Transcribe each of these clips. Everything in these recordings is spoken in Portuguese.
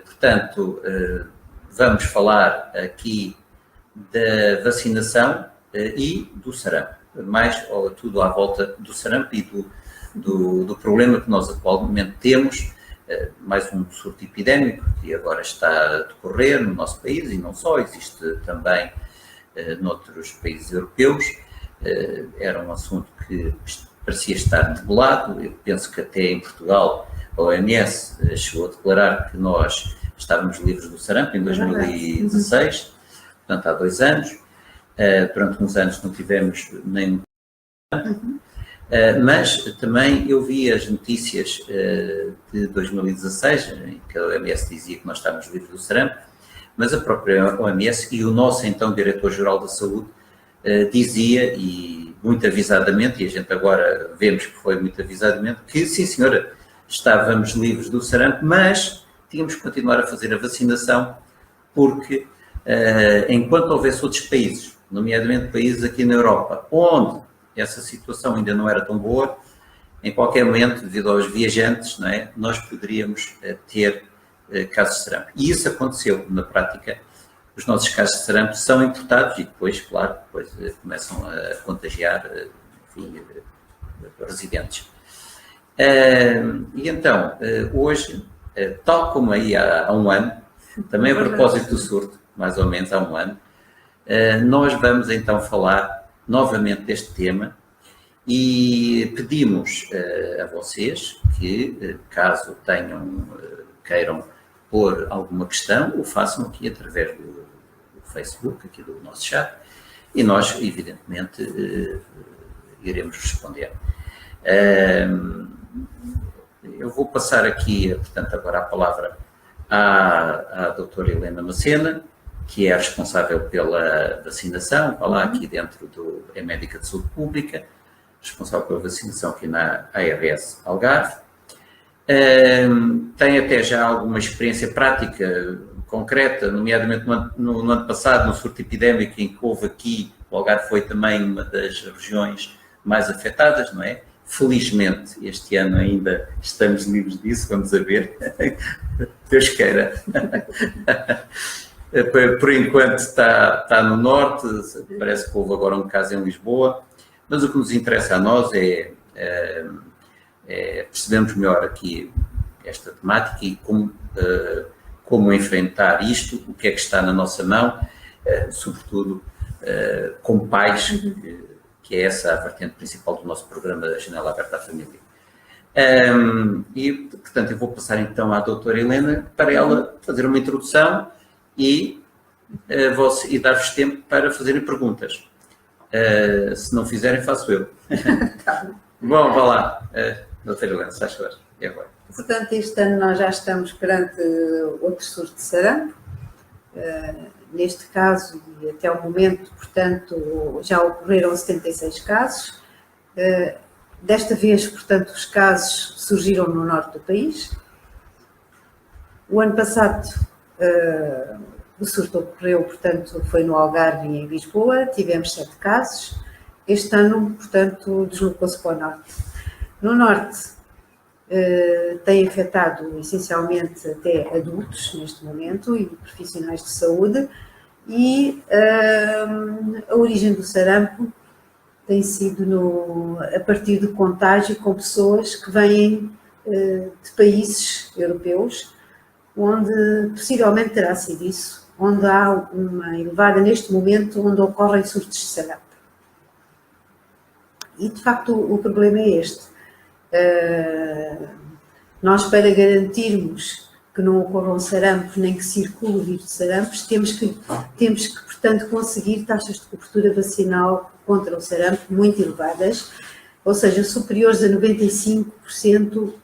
Portanto, vamos falar aqui da vacinação e do sarampo, mais tudo à volta do sarampo e do problema que nós atualmente temos, mais um surto epidémico que agora está a decorrer no nosso país e não só, existe também noutros países europeus. Era um assunto que parecia estar debelado. Eu penso que até em Portugal a OMS chegou a declarar que nós estávamos livres do sarampo em 2016, portanto há 2 anos. Durante uns anos não tivemos nem mas também eu vi as notícias de 2016, em que a OMS dizia que nós estávamos livres do sarampo, mas a própria OMS e o nosso então Diretor-Geral da Saúde dizia, e muito avisadamente, e a gente agora vemos que foi muito avisadamente, que sim senhora, estávamos livres do sarampo, mas tínhamos que continuar a fazer a vacinação, porque enquanto houvesse outros países, nomeadamente países aqui na Europa, onde essa situação ainda não era tão boa, em qualquer momento, devido aos viajantes, não é, nós poderíamos ter casos de sarampo. E isso aconteceu na prática. Os nossos casos de sarampo são importados e depois, claro, começam a contagiar, enfim, residentes. E então, hoje, tal como aí há um ano, também a propósito do surto, mais ou menos há um ano, nós vamos então falar novamente deste tema e pedimos a vocês que, caso queiram pôr alguma questão, o façam aqui através do Facebook, aqui do nosso chat, e nós, evidentemente, iremos responder. Eu vou passar aqui, portanto, agora a palavra à doutora Helena Macena, que é a responsável pela vacinação, está lá aqui dentro é médica de saúde pública, responsável pela vacinação aqui na ARS Algarve. Tem até já alguma experiência prática, concreta, nomeadamente no ano passado, no surto epidémico, em que houve aqui, o Algarve foi também uma das regiões mais afetadas, não é? Felizmente, este ano ainda estamos livres disso, vamos a ver, Deus queira. Por enquanto está no norte, parece que houve agora um caso em Lisboa, mas o que nos interessa a nós é percebermos melhor aqui esta temática e como enfrentar isto, o que é que está na nossa mão, sobretudo como pais, que é essa a vertente principal do nosso programa da Janela Aberta à Família. E, portanto, eu vou passar então à doutora Helena para ela fazer uma introdução e dar-vos tempo para fazerem perguntas. Se não fizerem, faço eu. Bom, vá lá, doutora Helena, se achas, e agora? Portanto, este ano nós já estamos perante outro surto de sarampo. Neste caso, e até o momento, portanto, já ocorreram 76 casos. Desta vez, portanto, os casos surgiram no norte do país. O ano passado, o surto ocorreu, portanto, foi no Algarve e em Lisboa, tivemos 7 casos. Este ano, portanto, deslocou-se para o norte. No norte, tem afetado essencialmente até adultos, neste momento, e profissionais de saúde, e a origem do sarampo tem sido a partir do contágio com pessoas que vêm de países europeus, onde possivelmente terá sido isso, onde há uma elevada, neste momento, onde ocorrem surtos de sarampo. E, de facto, o problema é este. Nós, para garantirmos que não ocorram sarampos, nem que circule o vírus de sarampos, temos que, portanto, conseguir taxas de cobertura vacinal contra o sarampo muito elevadas, ou seja, superiores a 95%,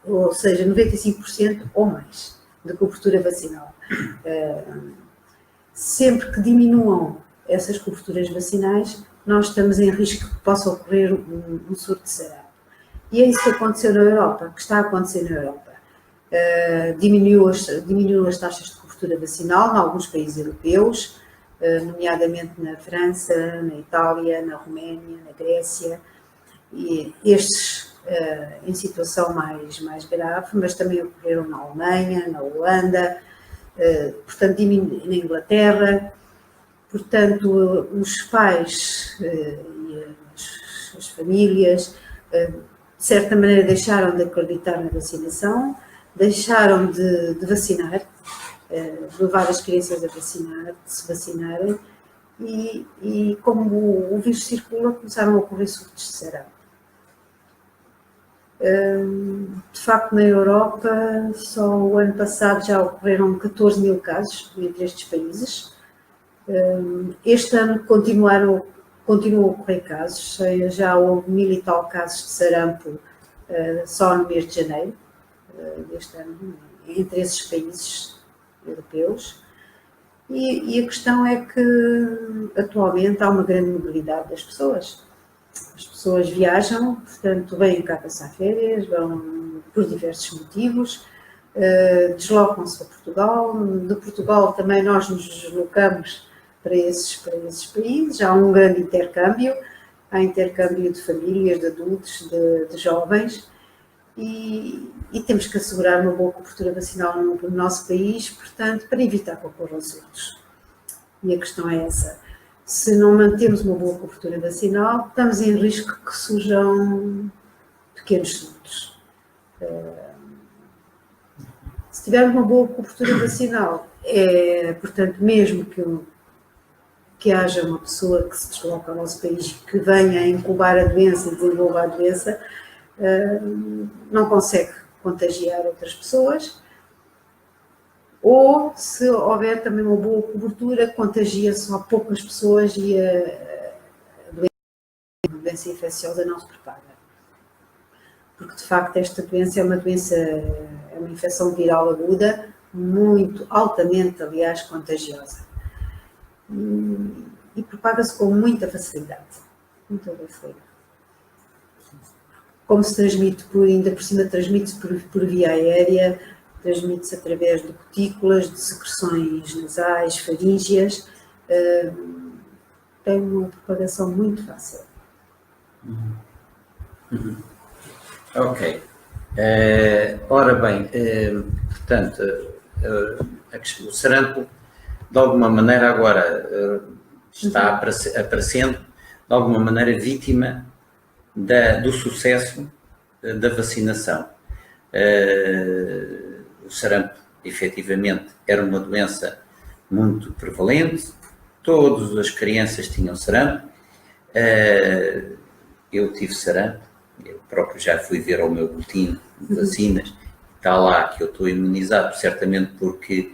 ou seja, 95% ou mais de cobertura vacinal. Sempre que diminuam essas coberturas vacinais, nós estamos em risco que possa ocorrer um surto de sarampo. E é isso que aconteceu na Europa, que está a acontecer na Europa. Diminuiu as taxas de cobertura vacinal em alguns países europeus, nomeadamente na França, na Itália, na Roménia, na Grécia. E estes em situação mais grave, mas também ocorreram na Alemanha, na Holanda, portanto, na Inglaterra. Portanto, os pais e as famílias, de certa maneira, deixaram de acreditar na vacinação, deixaram de vacinar, de levar as crianças de se vacinarem, e como o vírus circula, começaram a ocorrer surtos de sarampo. De facto, na Europa, só o ano passado já ocorreram 14 mil casos entre estes países. Este ano continuam a ocorrer casos, já houve 1000 e tal casos de sarampo só no mês de janeiro deste ano, entre esses países europeus. E a questão é que atualmente há uma grande mobilidade das pessoas. As pessoas viajam, portanto, vêm cá passar férias, vão por diversos motivos, deslocam-se a Portugal. De Portugal também nós nos deslocamos para esses países. Há um grande intercâmbio, há intercâmbio de famílias, de adultos, de jovens, e temos que assegurar uma boa cobertura vacinal no nosso país, portanto, para evitar que ocorram surtos. E a questão é essa. Se não mantemos uma boa cobertura vacinal, estamos em risco que surjam pequenos surtos. Se tivermos uma boa cobertura vacinal, portanto, mesmo que haja uma pessoa que se desloca ao nosso país que venha a incubar a doença e desenvolva a doença, não consegue contagiar outras pessoas, ou se houver também uma boa cobertura, contagia só poucas pessoas e a doença infecciosa não se propaga. Porque de facto esta doença é uma infecção viral aguda, muito altamente, aliás, contagiosa. E propaga-se com muita facilidade. Muita facilidade. Como se transmite, ainda por cima, transmite-se por via aérea, transmite-se através de gotículas, de secreções nasais, faríngeas, tem uma propagação muito fácil. Ok. Ora bem, portanto, o sarampo, de alguma maneira, agora está aparecendo, de alguma maneira, vítima do sucesso da vacinação. O sarampo, efetivamente, era uma doença muito prevalente, todas as crianças tinham sarampo, eu tive sarampo, eu próprio já fui ver ao meu boletim de vacinas, está lá que eu estou imunizado, certamente porque,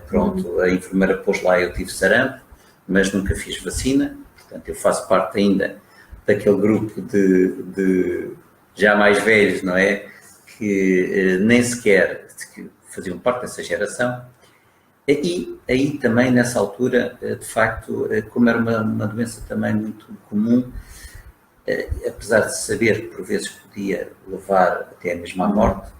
pronto, a enfermeira pôs lá, eu tive sarampo, mas nunca fiz vacina, portanto eu faço parte ainda daquele grupo de já mais velhos, não é? Que nem sequer faziam parte dessa geração. E aí também, nessa altura, de facto, como era uma doença também muito comum, apesar de saber que por vezes podia levar até mesmo à morte,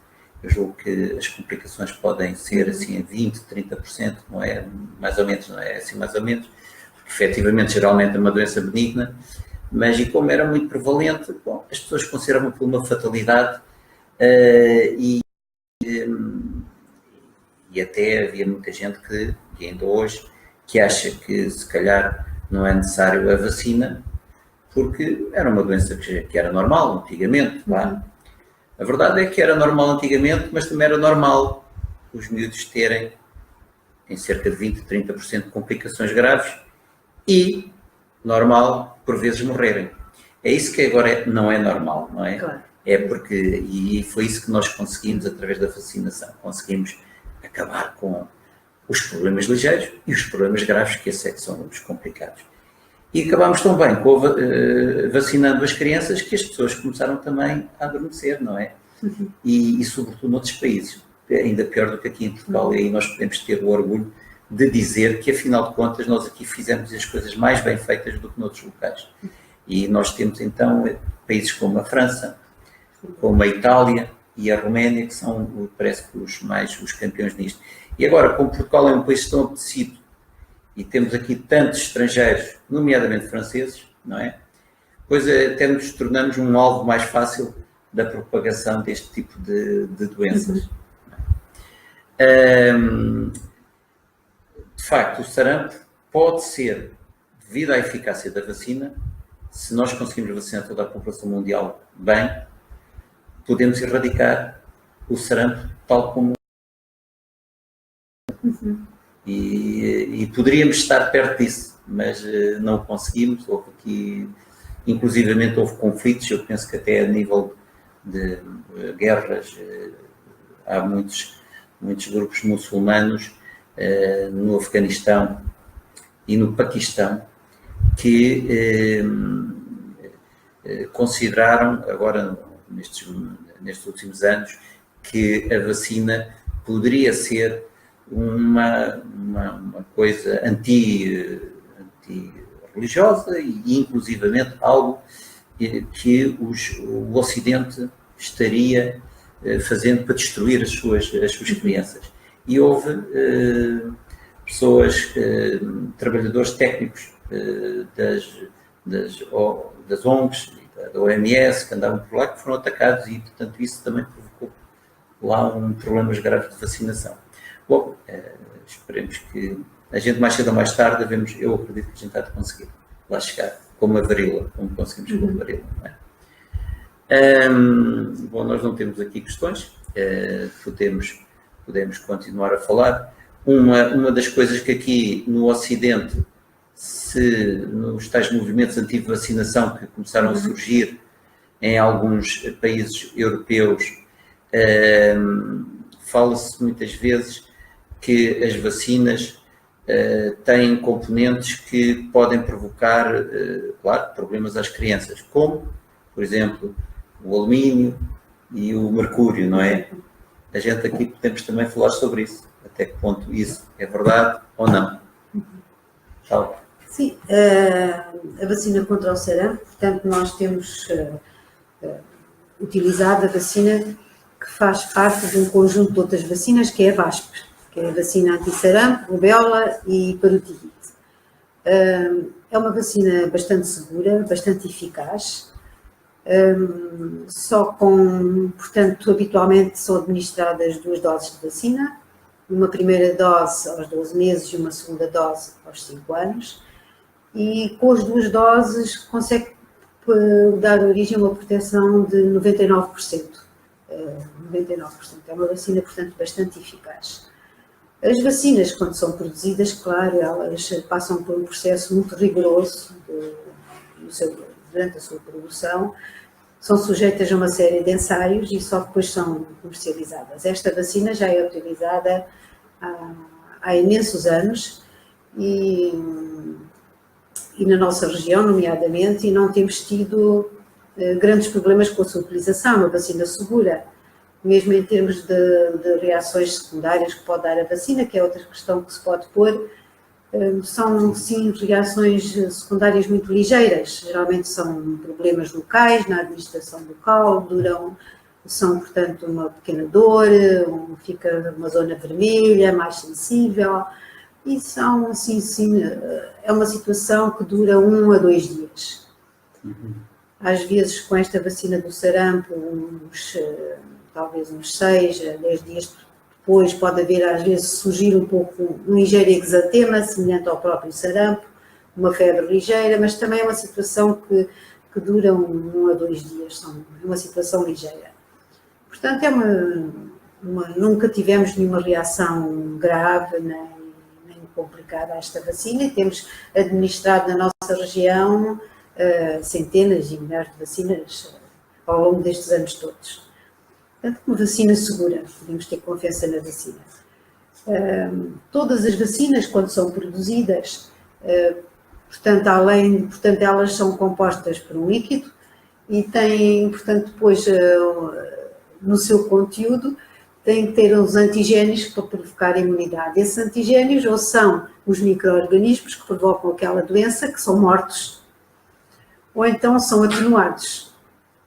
eu julgo que as complicações podem ser assim a 20%, 30%, não é? Mais ou menos, não é? Assim mais ou menos, porque efetivamente geralmente é uma doença benigna, mas e como era muito prevalente, bom, as pessoas consideravam por uma fatalidade e até havia muita gente que ainda hoje, que acha que se calhar não é necessário a vacina, porque era uma doença que era normal antigamente. Tá? A verdade é que era normal antigamente, mas também era normal os miúdos terem em cerca de 20%, 30% de complicações graves e normal, por vezes, morrerem. É isso que agora não é normal, não é? Claro. É porque, e foi isso que nós conseguimos através da vacinação, conseguimos acabar com os problemas ligeiros e os problemas graves, que esses é que são os complicados. E acabámos tão bem vacinando as crianças que as pessoas começaram também a adormecer, não é? E sobretudo noutros países, ainda pior do que aqui em Portugal, e aí nós podemos ter o orgulho de dizer que, afinal de contas, nós aqui fizemos as coisas mais bem feitas do que noutros locais. E nós temos, então, países como a França, como a Itália e a Roménia, que são, parece que, os campeões nisto. E agora, como Portugal é um país tão apetecido, e temos aqui tantos estrangeiros, nomeadamente franceses, não é? pois até nos tornamos um alvo mais fácil da propagação deste tipo de doenças. De facto, o sarampo pode ser, devido à eficácia da vacina, se nós conseguimos vacinar toda a população mundial bem, podemos erradicar o sarampo tal como... E poderíamos estar perto disso, mas não o conseguimos. Houve aqui, inclusivamente houve conflitos, eu penso que até a nível de guerras, há muitos grupos muçulmanos no Afeganistão e no Paquistão que consideraram, agora nestes últimos anos, que a vacina poderia ser uma coisa anti-religiosa e inclusivamente algo que o Ocidente estaria fazendo para destruir as suas crianças. E houve pessoas, trabalhadores técnicos das ONGs, da OMS, que andavam por lá, que foram atacados e, portanto, isso também provocou lá problemas graves de vacinação. Bom, esperemos que a gente mais cedo ou mais tarde, eu acredito que a gente há de conseguir lá chegar, como a varíola, como conseguimos com a varíola, não é? Bom, nós não temos aqui questões, podemos continuar a falar. Uma das coisas que aqui no Ocidente, nos tais movimentos anti-vacinação que começaram a surgir em alguns países europeus, fala-se muitas vezes que as vacinas têm componentes que podem provocar, claro, problemas às crianças, como, por exemplo, o alumínio e o mercúrio, não é? A gente aqui podemos também falar sobre isso, até que ponto isso é verdade ou não. Tal. Sim, a vacina contra o sarampo, portanto, nós temos utilizado a vacina que faz parte de um conjunto de outras vacinas, que é a VASP, que é a vacina anti-sarampo, rubéola e parotite. É uma vacina bastante segura, bastante eficaz, portanto, habitualmente são administradas 2 doses de vacina, uma primeira dose aos 12 meses e uma segunda dose aos 5 anos, e com as 2 doses consegue dar origem a uma proteção de 99%. 99%. É uma vacina, portanto, bastante eficaz. As vacinas, quando são produzidas, claro, elas passam por um processo muito rigoroso durante a sua produção, são sujeitas a uma série de ensaios e só depois são comercializadas. Esta vacina já é utilizada há imensos anos e na nossa região, nomeadamente, e não temos tido grandes problemas com a sua utilização. É uma vacina segura, mesmo em termos de reações secundárias que pode dar a vacina, que é outra questão que se pode pôr. São, sim, reações secundárias muito ligeiras, geralmente são problemas locais, na administração local, são, portanto, uma pequena dor, fica uma zona vermelha, mais sensível, e são, assim, sim, é uma situação que dura 1 a 2 dias. Às vezes, com esta vacina do sarampo, talvez uns 6 a 10 dias depois pode haver, às vezes, surgir um pouco um ligeiro exantema, semelhante ao próprio sarampo, uma febre ligeira, mas também é uma situação que dura 1 a 2 dias, é uma situação ligeira. Portanto, nunca tivemos nenhuma reação grave nem complicada a esta vacina e temos administrado na nossa região centenas e milhares de vacinas ao longo destes anos todos. Portanto, uma vacina segura, podemos ter confiança na vacina. Todas as vacinas, quando são produzidas, portanto, elas são compostas por um líquido e têm, portanto, depois, no seu conteúdo, têm que ter uns antigénios para provocar a imunidade. Esses antigénios ou são os micro-organismos que provocam aquela doença, que são mortos, ou então são atenuados,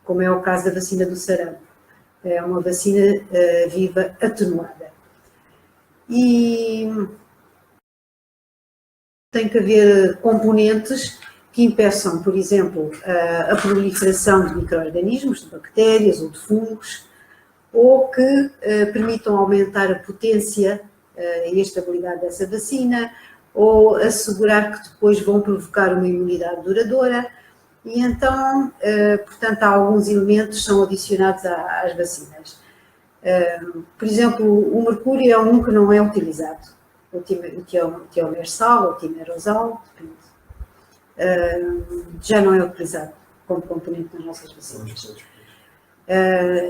como é o caso da vacina do sarampo. É uma vacina viva atenuada. E tem que haver componentes que impeçam, por exemplo, a proliferação de micro-organismos, de bactérias ou de fungos, ou que permitam aumentar a potência e a estabilidade dessa vacina, ou assegurar que depois vão provocar uma imunidade duradoura. E então, portanto, há alguns elementos que são adicionados às vacinas. Por exemplo, o mercúrio é um que não é utilizado. O tiomersal ou timerosal, depende. Já não é utilizado como componente nas nossas vacinas.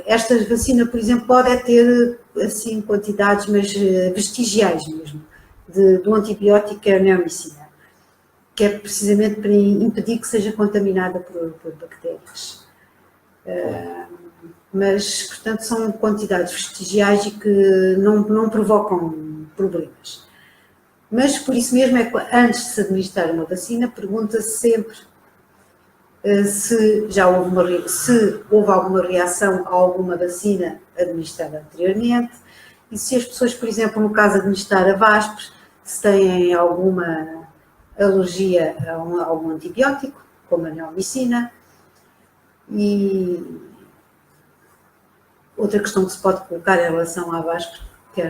Esta vacina, por exemplo, pode ter assim quantidades, mas vestigiais mesmo, do antibiótico que é a neomicina, que é precisamente para impedir que seja contaminada por bactérias. Mas, portanto, são quantidades vestigiais e que não provocam problemas. Mas, por isso mesmo, é que antes de se administrar uma vacina, pergunta-se sempre se houve alguma reação a alguma vacina administrada anteriormente e se as pessoas, por exemplo, no caso de administrar a VASP, se têm alguma alergia a algum antibiótico, como a neomicina. E outra questão que se pode colocar em relação à VASP, que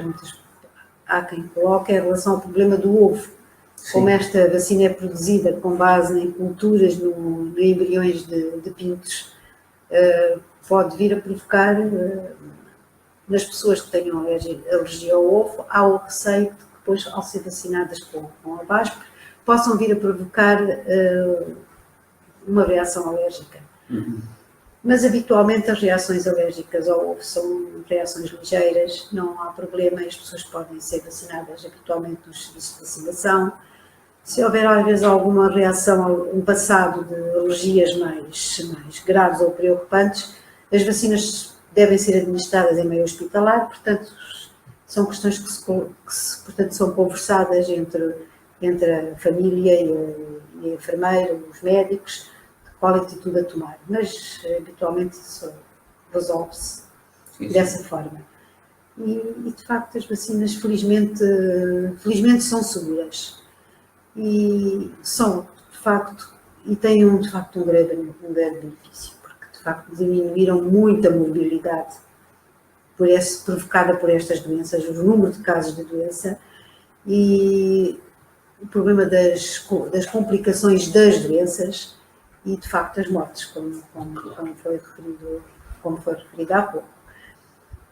há quem coloque, é em relação ao problema do ovo. Sim. Como esta vacina é produzida com base em culturas no embriões de pintos, pode vir a provocar, nas pessoas que tenham alergia ao ovo, há o receio de que depois, ao ser vacinadas com a VASP, possam vir a provocar uma reação alérgica. Uhum. Mas, habitualmente, as reações alérgicas ao ovo são reações ligeiras, não há problema, as pessoas podem ser vacinadas habitualmente nos serviços de vacinação. Se houver, às vezes, alguma reação, um passado de alergias mais graves ou preocupantes, as vacinas devem ser administradas em meio hospitalar, portanto, são questões portanto, são conversadas entre a família e a enfermeira, os médicos, qual atitude a tomar, mas habitualmente isso resolve-se dessa forma. E de facto as vacinas felizmente são seguras e são de facto e têm de facto um grande benefício, porque de facto diminuíram muito a morbilidade provocada por estas doenças, o número de casos de doença e o problema das complicações das doenças e, de facto, as mortes, como foi referido há pouco.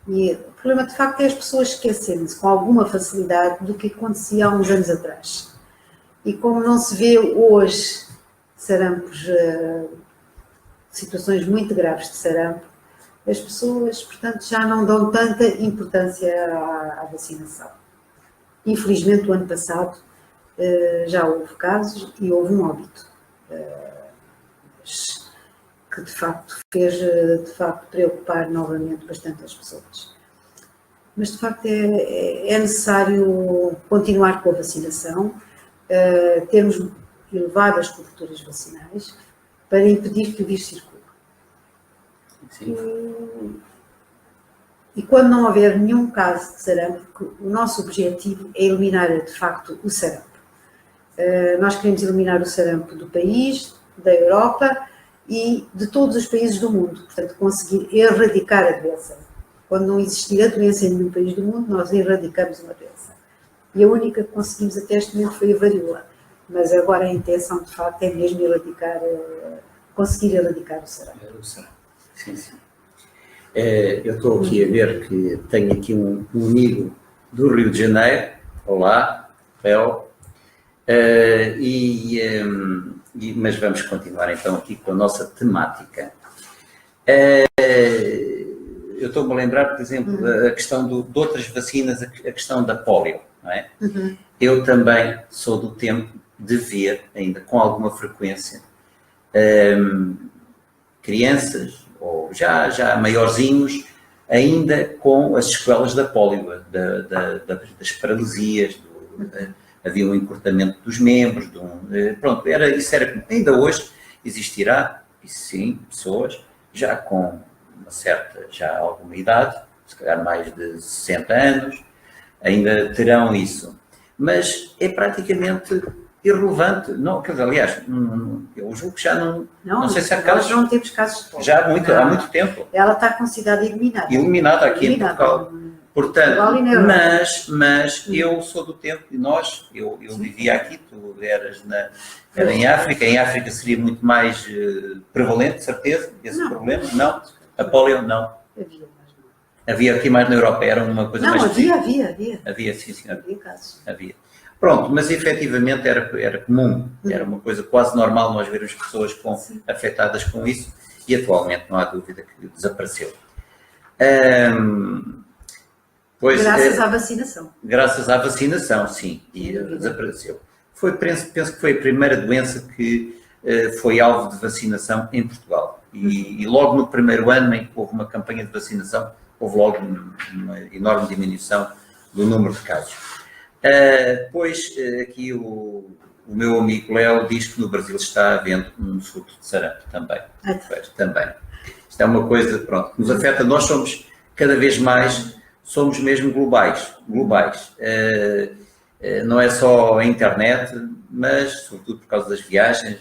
E o problema, de facto, é as pessoas esquecerem-se com alguma facilidade do que acontecia há uns anos atrás. E como não se vê hoje sarampos, situações muito graves de sarampo, as pessoas, portanto, já não dão tanta importância à vacinação. Infelizmente, o ano passado já houve casos e houve um óbito. Que de facto fez preocupar novamente bastante as pessoas. Mas de facto é necessário continuar com a vacinação, termos elevadas coberturas vacinais para impedir que o vírus circule. E quando não houver nenhum caso de sarampo, o nosso objetivo é eliminar de facto o sarampo. Nós queremos eliminar o sarampo do país, da Europa e de todos os países do mundo, portanto, conseguir erradicar a doença. Quando não existir a doença em nenhum país do mundo, nós erradicamos uma doença. E a única que conseguimos até este momento foi a varíola, mas agora a intenção, de facto, é mesmo conseguir erradicar o sarampo. Sim, sim. Eu estou aqui a ver que tenho aqui um amigo do Rio de Janeiro. Olá, Rafael. Mas vamos continuar então aqui com a nossa temática. Eu estou-me a lembrar, por exemplo, da questão de outras vacinas, a questão da polio, não é? Uhum. Eu também sou do tempo de ver, ainda com alguma frequência, crianças, ou já maiorzinhos, ainda com as sequelas da polio, das paralisias, havia um encurtamento dos membros, pronto, isso era, ainda hoje existirá, e sim, pessoas já com alguma idade, se calhar mais de 60 anos, ainda terão isso. Mas é praticamente irrelevante. Não, quer dizer, aliás, eu julgo que já não sei se há casos. Nós não temos casos de polio. Já há muito tempo. Ela está considerada eliminada. Eliminada aqui em Portugal. Portanto, mas Hum. eu sou do tempo, e eu vivia aqui, tu era em África. Em África seria muito mais prevalente, de certeza, esse problema. Não, a polio não. Havia, mas não. Havia aqui mais na Europa, era uma coisa Não, mais havia. Havia, sim, senhor. Havia casos. Havia. Pronto, mas efetivamente era comum, era uma coisa quase normal nós vermos pessoas afetadas com isso, e atualmente não há dúvida que desapareceu. Pois, Graças à vacinação. Graças à vacinação, sim, e desapareceu. Penso que foi a primeira doença que foi alvo de vacinação em Portugal. E logo no primeiro ano em que houve uma campanha de vacinação, houve logo uma enorme diminuição do número de casos. Pois aqui o meu amigo Léo diz que no Brasil está havendo um surto de sarampo também. Pois, também. Isto é uma coisa, pronto, que nos afeta. Nós somos cada vez mais, somos mesmo globais. Não é só a internet, mas sobretudo por causa das viagens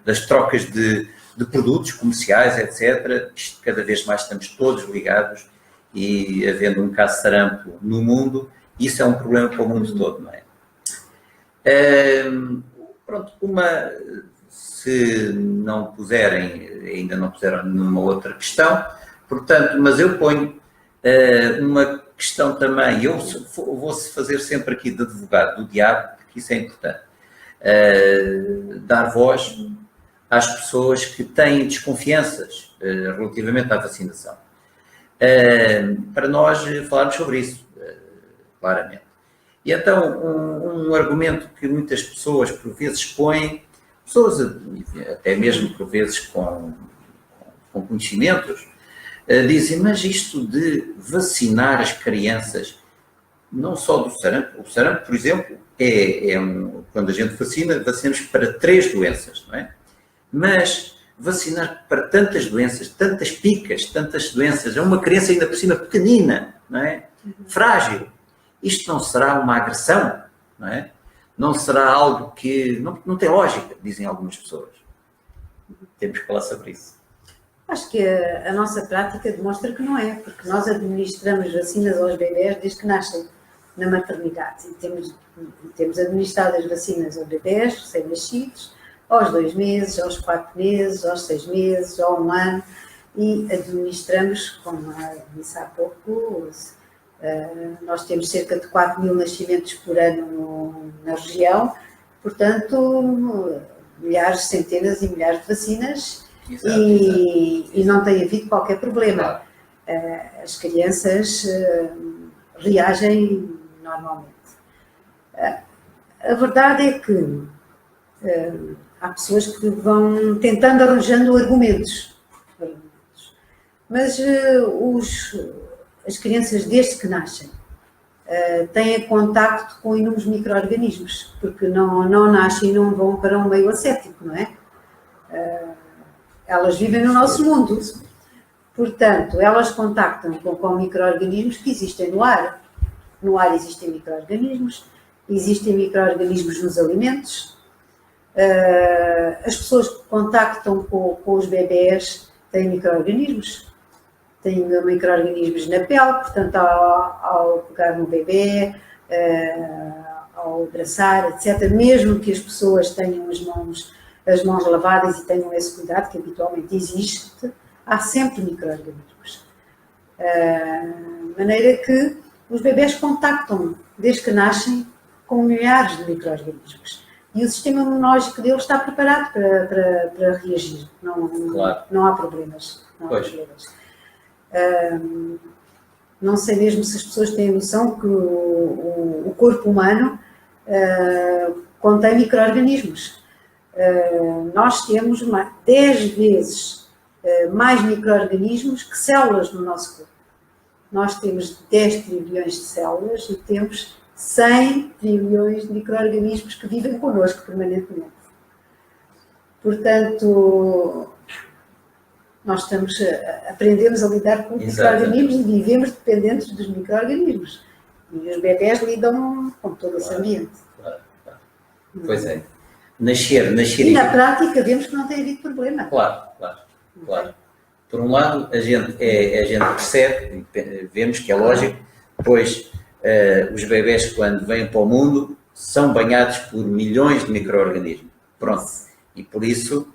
das trocas de produtos comerciais, etc. Isto, cada vez mais estamos todos ligados, e havendo um caso de sarampo no mundo, isso é um problema para o mundo todo, não é? Pronto, se não puserem, ainda não puseram nenhuma outra questão, portanto, mas eu ponho uma questão também, eu vou fazer sempre aqui de advogado do diabo, porque isso é importante, dar voz às pessoas que têm desconfianças relativamente à vacinação. Para nós falarmos sobre isso, claramente. E então, um argumento que muitas pessoas por vezes põem, pessoas até mesmo por vezes com conhecimentos, dizem, mas isto de vacinar as crianças, não só do sarampo, o sarampo, por exemplo, quando a gente vacinamos para 3 doenças, não é? Mas vacinar para tantas doenças, tantas picas, tantas doenças, é uma criança ainda por cima pequenina, não é? Frágil. Isto não será uma agressão, não é? Não será algo que não tem lógica, dizem algumas pessoas. Temos que falar sobre isso. Acho que a nossa prática demonstra que não é, porque nós administramos vacinas aos bebés desde que nascem na maternidade. E temos administrado as vacinas aos bebés recém-nascidos, aos 2 meses, aos 4 meses, aos 6 meses, ao 1 ano, e administramos, como disse há pouco, nós temos cerca de 4.000 nascimentos por ano na região, portanto, milhares, centenas e milhares de vacinas. Exato. E não tem havido qualquer problema. As crianças reagem normalmente. A verdade é que há pessoas que vão tentando arranjando argumentos. Mas as crianças, desde que nascem, têm contacto com inúmeros micro-organismos, porque não nascem e não vão para um meio asséptico, não é? Elas vivem no nosso mundo. Portanto, elas contactam com micro-organismos que existem no ar. No ar existem micro-organismos nos alimentos. As pessoas que contactam com os bebés têm micro-organismos. Têm micro-organismos na pele, portanto, ao pegar no bebê, ao abraçar, etc. Mesmo que as pessoas tenham as mãos lavadas e tenham esse cuidado que habitualmente existe, há sempre micro-organismos. De maneira que os bebés contactam, desde que nascem, com milhares de micro-organismos. E o sistema imunológico deles está preparado para reagir. Não há problemas. Não sei mesmo se as pessoas têm noção que o corpo humano contém micro-organismos. Nós temos 10 vezes mais micro-organismos que células no nosso corpo. Nós temos 10 trilhões de células e temos 100 trilhões de micro-organismos que vivem connosco permanentemente. Portanto, nós aprendemos a lidar com os micro-organismos e vivemos dependentes dos micro-organismos. E os bebés lidam com todo esse ambiente. Pois é. Nascer E na prática vemos que não tem havido problema. Claro. Por um lado, a gente percebe, vemos que é lógico, pois os bebés, quando vêm para o mundo, são banhados por milhões de micro-organismos. Pronto. E por isso,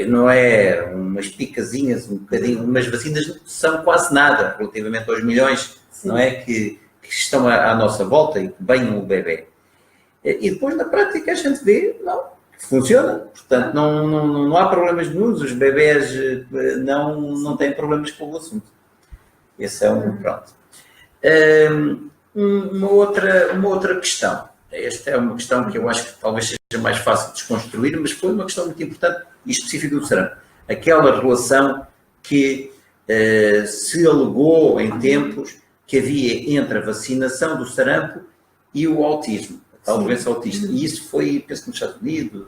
não é umas picazinhas, um bocadinho, umas vacinas são quase nada relativamente aos milhões, não é, que estão à nossa volta e que banham o bebê. E depois, na prática, a gente vê, não, que funciona. Portanto, não há problemas nenhums. Os bebés não têm problemas com o assunto. Esse é um, pronto. Uma outra questão. Esta é uma questão que eu acho que talvez seja mais fácil de desconstruir, mas foi uma questão muito importante e específica do sarampo. Aquela relação que se alegou em tempos que havia entre a vacinação do sarampo e o autismo, a tal doença autista. E isso foi, penso que nos Estados Unidos,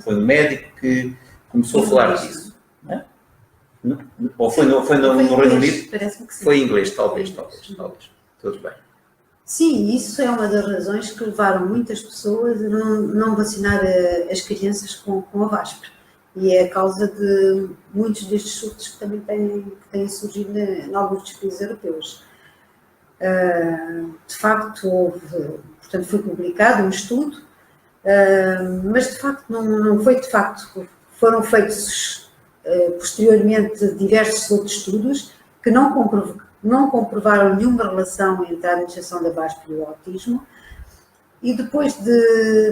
foi um médico que começou a falar disso. Não? Ou foi no Reino Unido? Parece-me que sim. Foi em inglês, talvez. Tudo bem. Sim, isso é uma das razões que levaram muitas pessoas a não vacinar as crianças com a VASP. E é a causa de muitos destes surtos que também têm surgido em alguns dos países europeus. De facto, portanto, foi publicado um estudo, mas de facto não foi de facto. Foram feitos posteriormente diversos outros estudos que não comprovaram nenhuma relação entre a administração da VASP e o autismo. E depois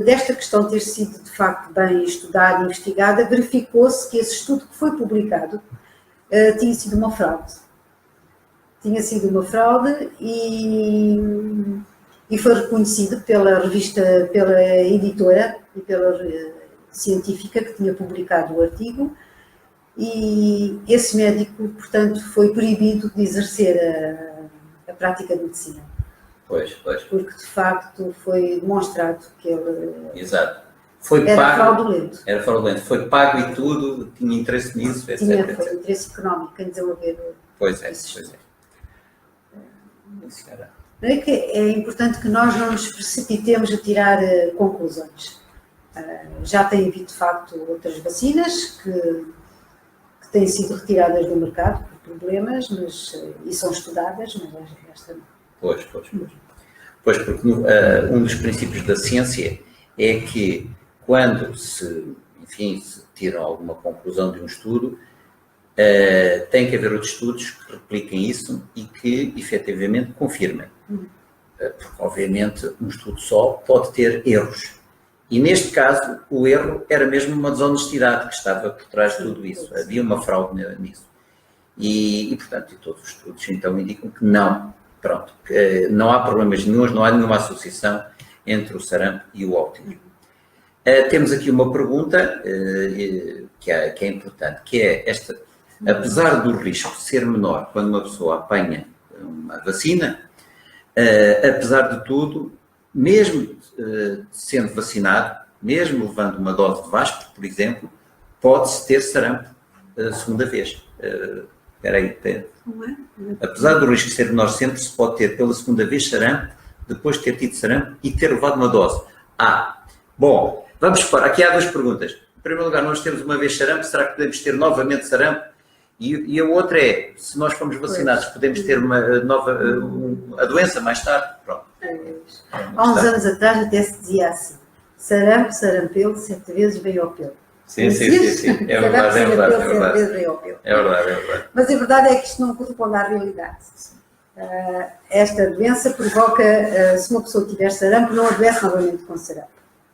desta questão ter sido de facto bem estudada e investigada, verificou-se que esse estudo que foi publicado tinha sido uma fraude. Tinha sido uma fraude e foi reconhecido pela revista, pela editora e pela científica que tinha publicado o artigo, e esse médico, portanto, foi proibido de exercer a prática de medicina. Pois. Porque, de facto, foi demonstrado que ele Exato. Era fraudulento. Era fraudulento. Foi pago e tudo, tinha interesse nisso, etc. Foi interesse económico em desenvolver. Pois é. É importante que nós não nos precipitemos a tirar conclusões. Já tem havido, de facto, outras vacinas que têm sido retiradas do mercado por problemas, e são estudadas, mas esta não. Pois, porque um dos princípios da ciência é que quando se tiram alguma conclusão de um estudo, tem que haver outros estudos que repliquem isso e que efetivamente confirmem. Porque, obviamente, um estudo só pode ter erros. E neste caso, o erro era mesmo uma desonestidade que estava por trás de tudo isso. Havia uma fraude nisso. E portanto, todos os estudos então indicam que não. Pronto, que não há problemas nenhuns, não há nenhuma associação entre o sarampo e o autismo. Temos aqui uma pergunta que é importante, que é esta: apesar do risco ser menor quando uma pessoa apanha uma vacina, apesar de tudo, mesmo sendo vacinado, mesmo levando uma dose de VASP, por exemplo, pode-se ter sarampo segunda vez. Apesar do risco ser menor, sempre se pode ter pela segunda vez sarampo, depois de ter tido sarampo e ter levado uma dose. Bom, vamos para. Aqui há duas perguntas. Em primeiro lugar, nós temos uma vez sarampo, será que podemos ter novamente sarampo? E a outra é, se nós formos vacinados, podemos ter a doença mais tarde? Pronto. Há uns anos atrás até se dizia assim: sarampo, sarampelo, 7 vezes veio ao pelo. Sim. É verdade. Mas a verdade é que isto não corresponde à realidade. Esta doença provoca, se uma pessoa tiver sarampo, não adoece novamente com sarampo.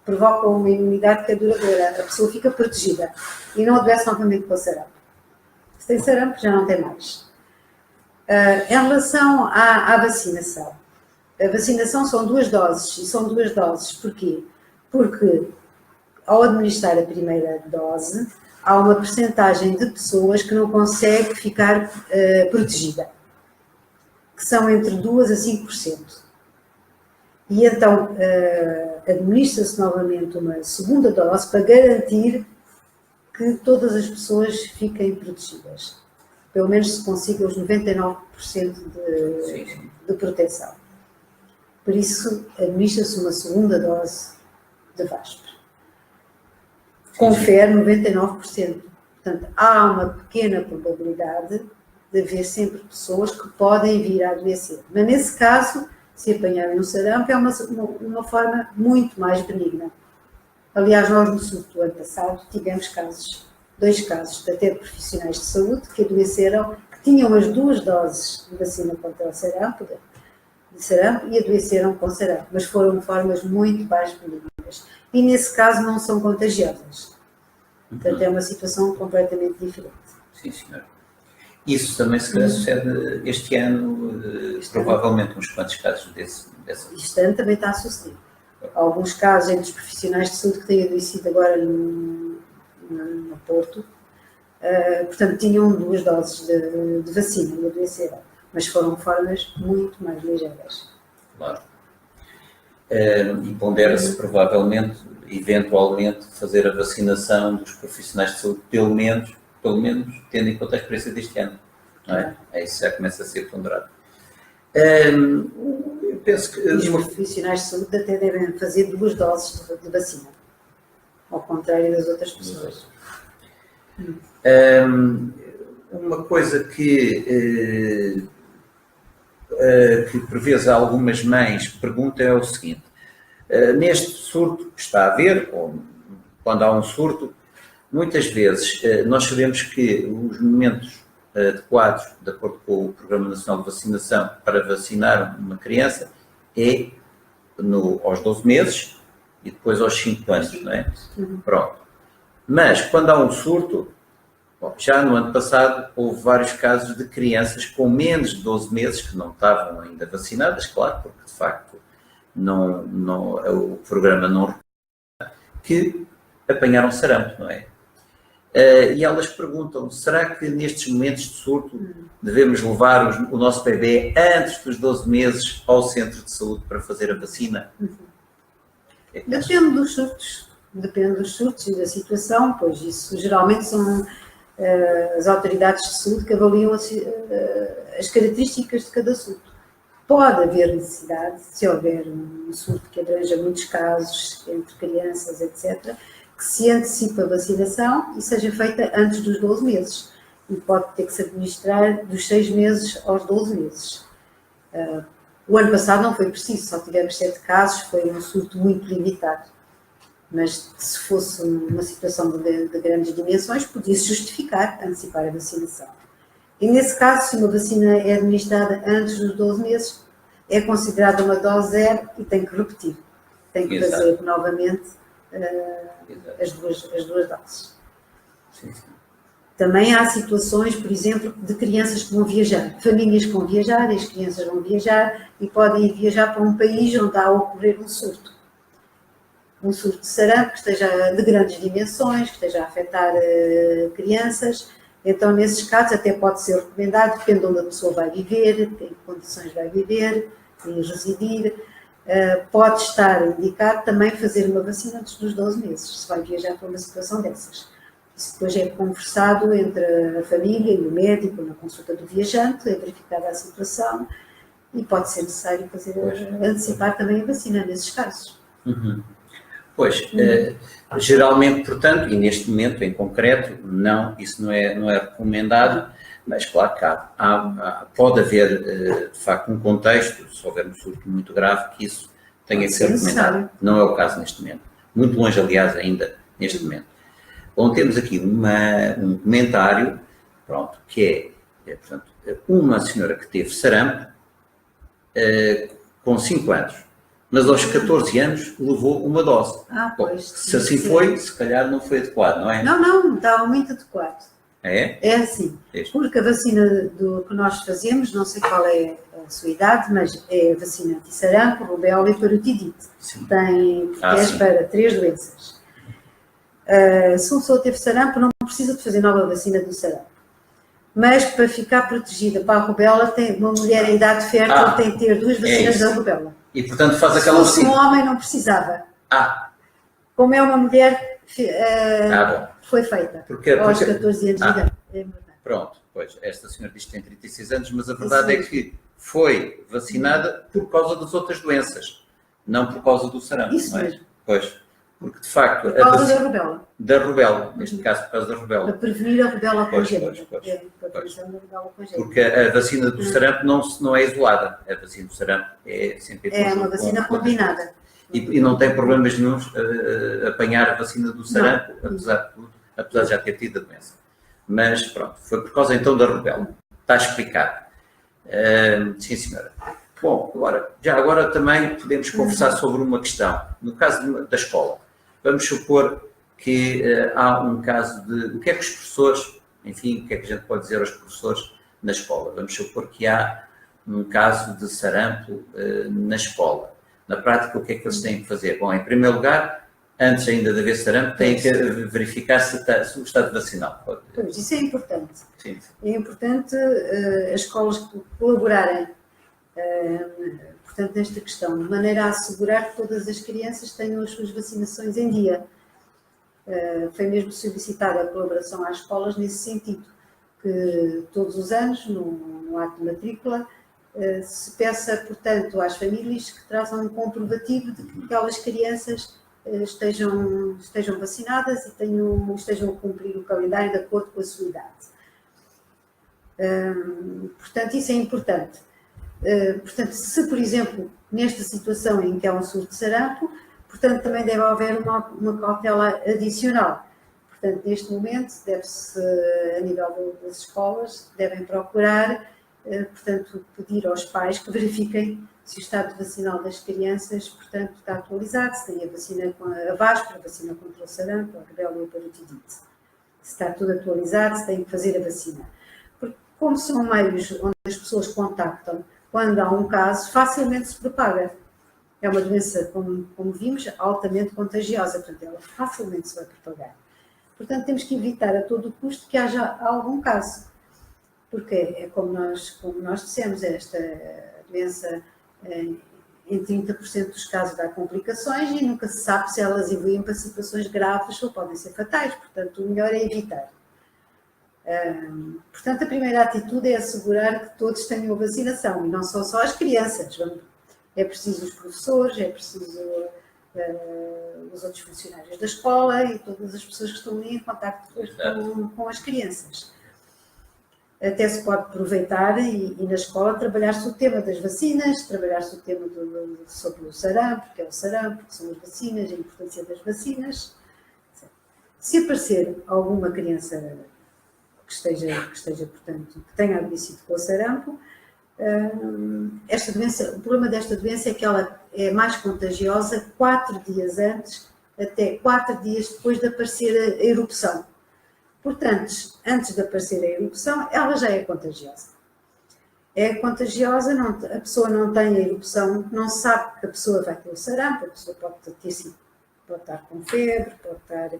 Provoca uma imunidade que é duradoura. A pessoa fica protegida e não adoece novamente com sarampo. Se tem sarampo, já não tem mais. Em relação à vacinação. A vacinação são 2 doses. E são 2 doses. Porquê? Porque ao administrar a primeira dose, há uma percentagem de pessoas que não consegue ficar protegida, que são entre 2% a 5%. E então administra-se novamente uma segunda dose para garantir que todas as pessoas fiquem protegidas. Pelo menos se consiga os 99% de proteção. Por isso, administra-se uma segunda dose de VASP. Confere 99%. Portanto, há uma pequena probabilidade de haver sempre pessoas que podem vir a adoecer. Mas, nesse caso, se apanharem um sarampo, é uma forma muito mais benigna. Aliás, nós no surto do ano passado tivemos dois casos até de profissionais de saúde que adoeceram, que tinham as 2 doses de vacina contra o sarampo, e adoeceram com sarampo, mas foram de formas muito mais benignas. E nesse caso não são contagiosas. Portanto, é uma situação completamente diferente. Sim, senhor. Isso também se calhar sucede este ano, provavelmente uns quantos casos dessa. Este ano também está a suceder. Há alguns casos entre os profissionais de saúde que têm adoecido agora no Porto, portanto, tinham 2 doses de vacina e adoeceram, mas foram de formas muito mais ligeiras. Claro. E pondera-se provavelmente, eventualmente, fazer a vacinação dos profissionais de saúde, pelo menos tendo em conta a experiência deste ano. Não é? Isso já começa a ser ponderado. Eu penso que... Os profissionais de saúde até devem fazer 2 doses de vacina, ao contrário das outras pessoas. Uma coisa que por vezes algumas mães perguntam é o seguinte: neste surto que está a haver, ou quando há um surto, muitas vezes nós sabemos que os momentos adequados, de acordo com o Programa Nacional de Vacinação, para vacinar uma criança é aos 12 meses e depois aos 5 anos, não é? Pronto. Mas quando há um surto, já no ano passado houve vários casos de crianças com menos de 12 meses que não estavam ainda vacinadas, claro, porque de facto o programa não que apanharam sarampo, não é? E elas perguntam, será que nestes momentos de surto devemos levar o nosso bebê antes dos 12 meses ao centro de saúde para fazer a vacina? Depende dos surtos e da situação, pois isso geralmente são as autoridades de saúde que avaliam as características de cada surto. Pode haver necessidade, se houver um surto que abranja muitos casos entre crianças, etc., que se antecipe a vacinação e seja feita antes dos 12 meses. E pode ter que se administrar dos 6 meses aos 12 meses. O ano passado não foi preciso, só tivemos 7 casos, foi um surto muito limitado. Mas se fosse uma situação de grandes dimensões, podia-se justificar antecipar a vacinação. E nesse caso, se uma vacina é administrada antes dos 12 meses, é considerada uma dose 0 e tem que repetir. Tem que fazer novamente as duas doses. Sim. Também há situações, por exemplo, de crianças que vão viajar, famílias que vão viajar, e as crianças vão viajar e podem ir viajar para um país onde há a ocorrer um surto de sarampo que esteja de grandes dimensões, que esteja a afetar crianças. Então, nesses casos, até pode ser recomendado, depende de onde a pessoa vai viver, em que condições vai viver e residir, pode estar indicado também fazer uma vacina antes dos 12 meses, se vai viajar para uma situação dessas. Isso depois é conversado entre a família e o médico na consulta do viajante, é verificada a situação e pode ser necessário antecipar também a vacina nesses casos. Pois, geralmente, portanto, e neste momento em concreto, isso não é recomendado, mas claro que pode haver, de facto, um contexto, se houver um surto muito grave, que isso tenha que ser recomendado. Não é o caso neste momento. Muito longe, aliás, ainda neste momento. Bom, temos aqui um comentário, pronto, que portanto, uma senhora que teve sarampo com 5 anos, mas aos 14 anos levou uma dose. Pois. Se assim foi, se calhar não foi adequado, não é? Não, está muito adequado. É? É assim, porque a vacina que nós fazemos, não sei qual é a sua idade, mas é a vacina anti-sarampo, rubéola e parotidite. Protege para 3 doenças. Se uma pessoa teve sarampo, não precisa de fazer nova vacina do sarampo. Mas para ficar protegida para a rubéola, uma mulher em idade fértil tem que ter 2 vacinas da rubéola. E portanto faz aquela vacina. Se fosse um homem, não precisava. Como é uma mulher, foi feita aos 14 anos de idade. Pronto, pois, esta senhora diz que tem 36 anos, mas a verdade é que foi vacinada por causa das outras doenças, não por causa do sarampo. Isso não é? mesmo. Pois, Porque, de facto... Por causa da rubéola. Da rubéola, neste caso por causa da rubéola. Para prevenir a rubéola congênita. Porque a vacina do sarampo não é isolada. A vacina do sarampo é sempre... É uma vacina combinada. E não tem problemas nenhums apanhar a vacina do sarampo, apesar de já ter tido a doença. Mas pronto, foi por causa então da rubéola. Está explicado. Sim, senhora. Bom, agora também podemos conversar sobre uma questão. No caso da escola, vamos supor que há um caso de... O que é que os professores, enfim, o que é que a gente pode dizer aos professores na escola? Vamos supor que há um caso de sarampo na escola. Na prática, o que é que eles têm que fazer? Bom, em primeiro lugar, antes ainda de haver sarampo, têm que verificar se o estado vacinal. Pois, isso é importante. Sim. É importante as escolas colaborarem, portanto, nesta questão, de maneira a assegurar que todas as crianças tenham as suas vacinações em dia. Foi mesmo solicitada a colaboração às escolas nesse sentido, que todos os anos, no ato de matrícula, se peça, portanto, às famílias que trazam um comprovativo de que aquelas crianças estejam vacinadas e estejam a cumprir o calendário de acordo com a sua idade. Portanto, isso é importante. Portanto, se, por exemplo, nesta situação em que há um surto de sarampo, portanto, também deve haver uma cautela adicional. Portanto, neste momento, deve-se, a nível das escolas, devem procurar, portanto, pedir aos pais que verifiquem se o estado vacinal das crianças, portanto, está atualizado, se tem a vacina com a VASP, a vacina contra o sarampo, a rubéola e a parotidite. Se está tudo atualizado, se tem que fazer a vacina. Porque, como são meios onde as pessoas contactam, quando há um caso, facilmente se propaga. É uma doença, como vimos, altamente contagiosa, portanto, ela facilmente se vai propagar. Portanto, temos que evitar a todo custo que haja algum caso. Porque é como nós dissemos, esta doença, em 30% dos casos dá complicações e nunca se sabe se elas evoluem para situações graves ou podem ser fatais. Portanto, o melhor é evitar. Portanto, a primeira atitude é assegurar que todos tenham a vacinação, e não são só as crianças. É preciso os professores, é preciso os outros funcionários da escola e todas as pessoas que estão ali em contacto com as crianças. Até se pode aproveitar e na escola trabalhar-se o tema das vacinas, trabalhar-se o tema sobre o sarampo, que é o sarampo, que são as vacinas, a importância das vacinas. Se aparecer alguma criança que esteja, portanto, que tenha adoecido com o sarampo, o problema desta doença é que ela é mais contagiosa 4 dias antes, até 4 dias depois de aparecer a erupção. Portanto, antes de aparecer a erupção, ela já é contagiosa. É contagiosa, a pessoa não tem a erupção, não sabe que a pessoa vai ter o sarampo, a pessoa pode estar com febre, pode estar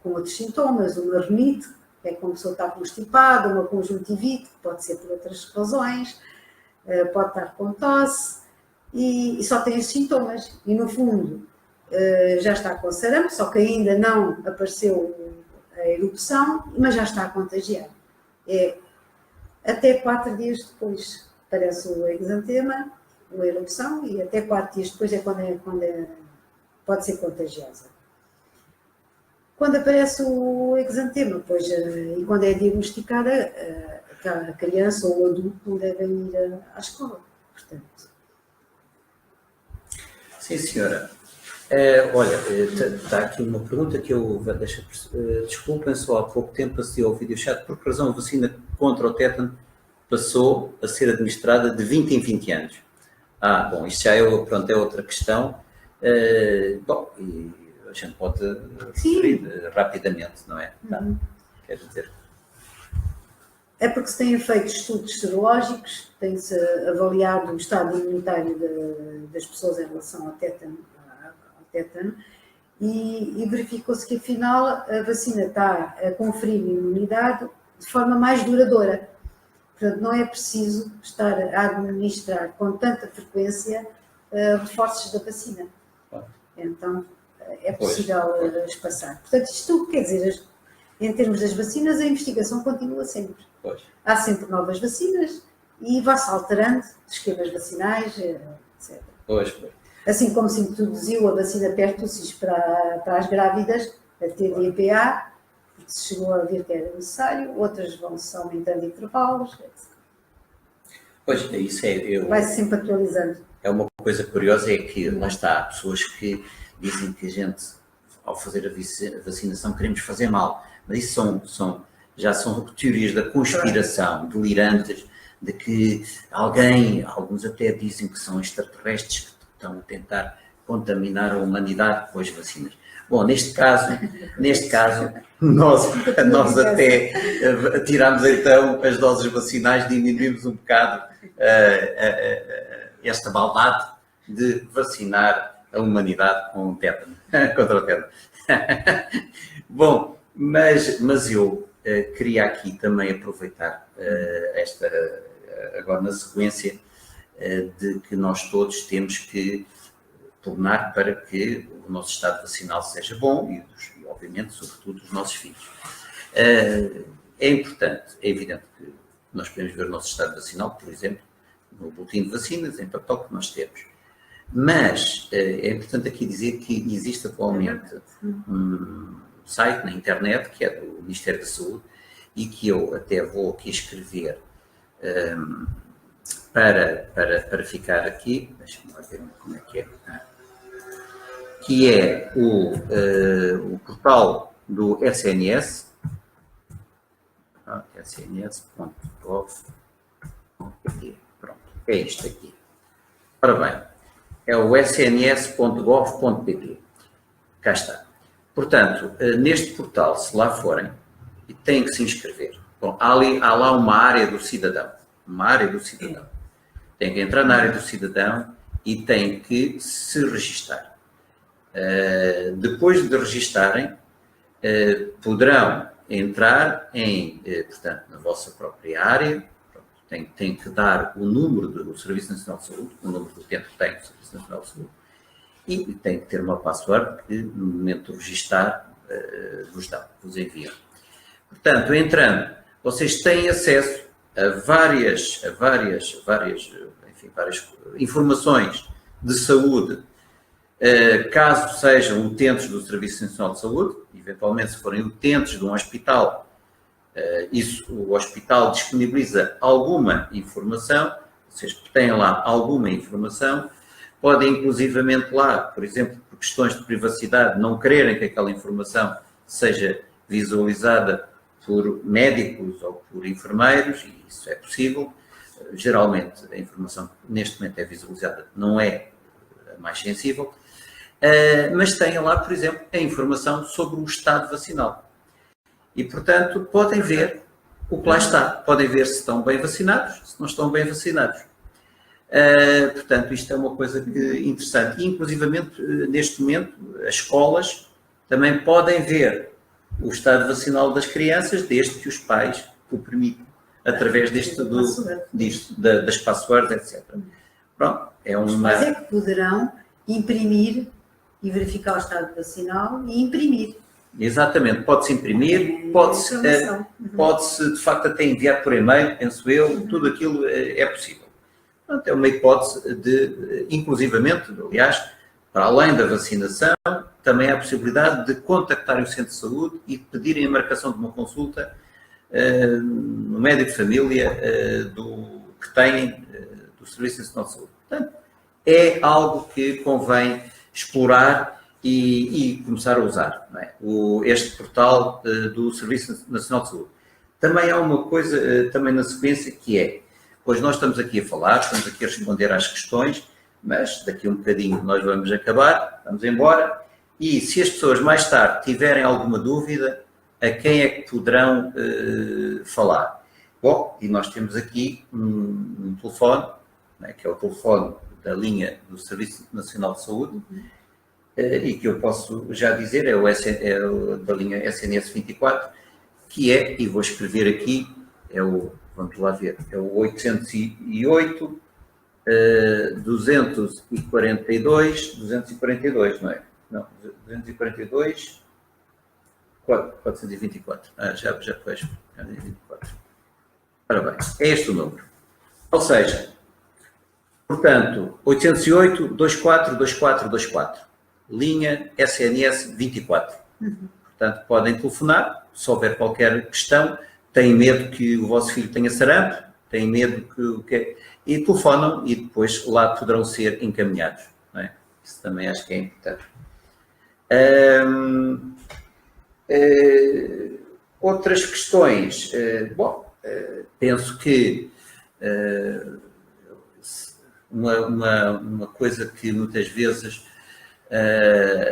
com outros sintomas, uma rinite, é como a pessoa está constipada, uma conjuntivite, pode ser por outras razões, pode estar com tosse e só tem os sintomas. E, no fundo, já está com sarampo, só que ainda não apareceu a erupção, mas já está a contagiar. Até 4 dias depois aparece o exantema, a erupção, e até 4 dias depois é quando pode ser contagiosa. Quando aparece o exantema, e quando é diagnosticada, a criança ou o adulto não devem ir à escola, portanto. Sim, senhora. Olha, está aqui uma pergunta que eu desculpem, só há pouco tempo assisti ao videochat. Por que razão a vacina contra o tétano passou a ser administrada de 20 em 20 anos? Bom, isto já é outra questão. Bom, e a gente pode referir rapidamente, não é? Quer dizer... É porque se têm feito estudos serológicos, tem-se avaliado o estado imunitário das pessoas em relação ao tétano, e verificou-se que, afinal, a vacina está a conferir imunidade de forma mais duradoura. Portanto, não é preciso estar a administrar com tanta frequência reforços da vacina. Então, é possível espaçar. Portanto, isto quer dizer, em termos das vacinas, a investigação continua sempre. Há sempre novas vacinas e vai-se alterando esquemas vacinais, etc. Pois. Assim como se introduziu a vacina pertussis para as grávidas, a TDPA, porque se chegou a ver que era necessário, outras são aumentando intervalos, etc. Pois, isso é... Vai-se sempre atualizando. É uma coisa curiosa, é que lá está, há pessoas que dizem que a gente, ao fazer a vacinação, queremos fazer mal. Mas isso já são teorias da conspiração, delirantes, de que alguns até dizem que são extraterrestres que estão a tentar contaminar a humanidade com as vacinas. Bom, neste caso nós até tiramos então as doses vacinais, diminuímos um bocado esta maldade de vacinar a humanidade com o tétano, contra o tétano. Bom, mas eu queria aqui também aproveitar agora na sequência de que nós todos temos que tornar para que o nosso estado vacinal seja bom e obviamente, sobretudo, os nossos filhos. É importante, é evidente que nós podemos ver o nosso estado vacinal, por exemplo, no boletim de vacinas, em papel que nós temos. Mas é importante aqui dizer que existe atualmente um site na internet, que é do Ministério da Saúde, e que eu até vou aqui escrever para ficar aqui, deixa-me lá ver como é que é o portal do SNS, sns.gov.pt. Pronto, é isto aqui. Ora bem, é o sns.gov.pt. Cá está. Portanto, neste portal, se lá forem, têm que se inscrever. Bom, há lá uma área do cidadão. Tem que entrar na área do cidadão e tem que se registar. Depois de registarem, poderão entrar portanto, na vossa própria área. Tem que dar o número do Serviço Nacional de Saúde, o número do utente que tem o Serviço Nacional de Saúde, e tem que ter uma password que, no momento de registar, vos enviam. Portanto, entrando, vocês têm acesso a várias informações de saúde, caso sejam utentes do Serviço Nacional de Saúde, eventualmente se forem utentes de um hospital, o hospital disponibiliza alguma informação, vocês têm lá alguma informação, podem inclusivamente lá, por exemplo, por questões de privacidade, não quererem que aquela informação seja visualizada por médicos ou por enfermeiros, e isso é possível. Geralmente a informação que neste momento é visualizada não é a mais sensível, mas têm lá, por exemplo, a informação sobre o estado vacinal. E, portanto, podem ver o que lá está. Podem ver se estão bem vacinados, se não estão bem vacinados. Portanto, isto é uma coisa interessante. E, inclusivamente, neste momento, as escolas também podem ver o estado vacinal das crianças, desde que os pais o permitam, através das passwords, etc. Pronto, Os pais é que poderão imprimir e verificar o estado vacinal e imprimir. Exatamente, pode-se imprimir, pode-se de facto até enviar por e-mail, penso eu, tudo aquilo é possível. Portanto, é uma hipótese de, inclusivamente, aliás, para além da vacinação, também há a possibilidade de contactarem o centro de saúde e pedirem a marcação de uma consulta no médico de família que têm do Serviço Nacional de Saúde. Portanto, é algo que convém explorar e começar a usar, não é? Este portal do Serviço Nacional de Saúde. Também há uma coisa, também na sequência, que é, pois nós estamos aqui a falar, estamos aqui a responder às questões, mas daqui a um bocadinho nós vamos acabar, vamos embora, e se as pessoas mais tarde tiverem alguma dúvida, a quem é que poderão falar? Bom, e nós temos aqui um telefone, né, que é o telefone da linha do Serviço Nacional de Saúde, e que eu posso já dizer, é o da linha SNS 24, que é, e vou escrever aqui, vamos lá ver, é o 808 242, não é? Não, 242 424. Já foi 424. Ora bem, é este o número. Ou seja, Portanto, 808-242424, linha SNS 24. Portanto, podem telefonar, se houver qualquer questão, têm medo que o vosso filho tenha sarampo, têm medo que e telefonam e depois lá poderão ser encaminhados. Não é? Isso também acho que é importante. Outras questões. Penso que uma coisa que muitas vezes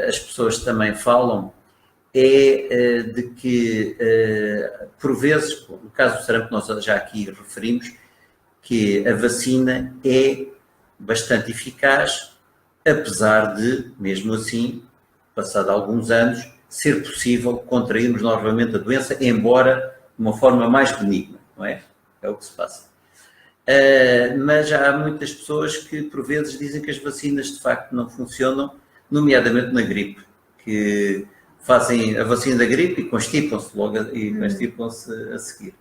as pessoas também falam é de que, por vezes, no caso do sarampo, nós já aqui referimos, que a vacina é bastante eficaz, apesar de, mesmo assim, passado alguns anos, ser possível contrairmos novamente a doença, embora de uma forma mais benigna, não é? É o que se passa. Mas já há muitas pessoas que, por vezes, dizem que as vacinas de facto não funcionam, nomeadamente na gripe, que fazem a vacina da gripe e constipam-se logo constipam-se a seguir.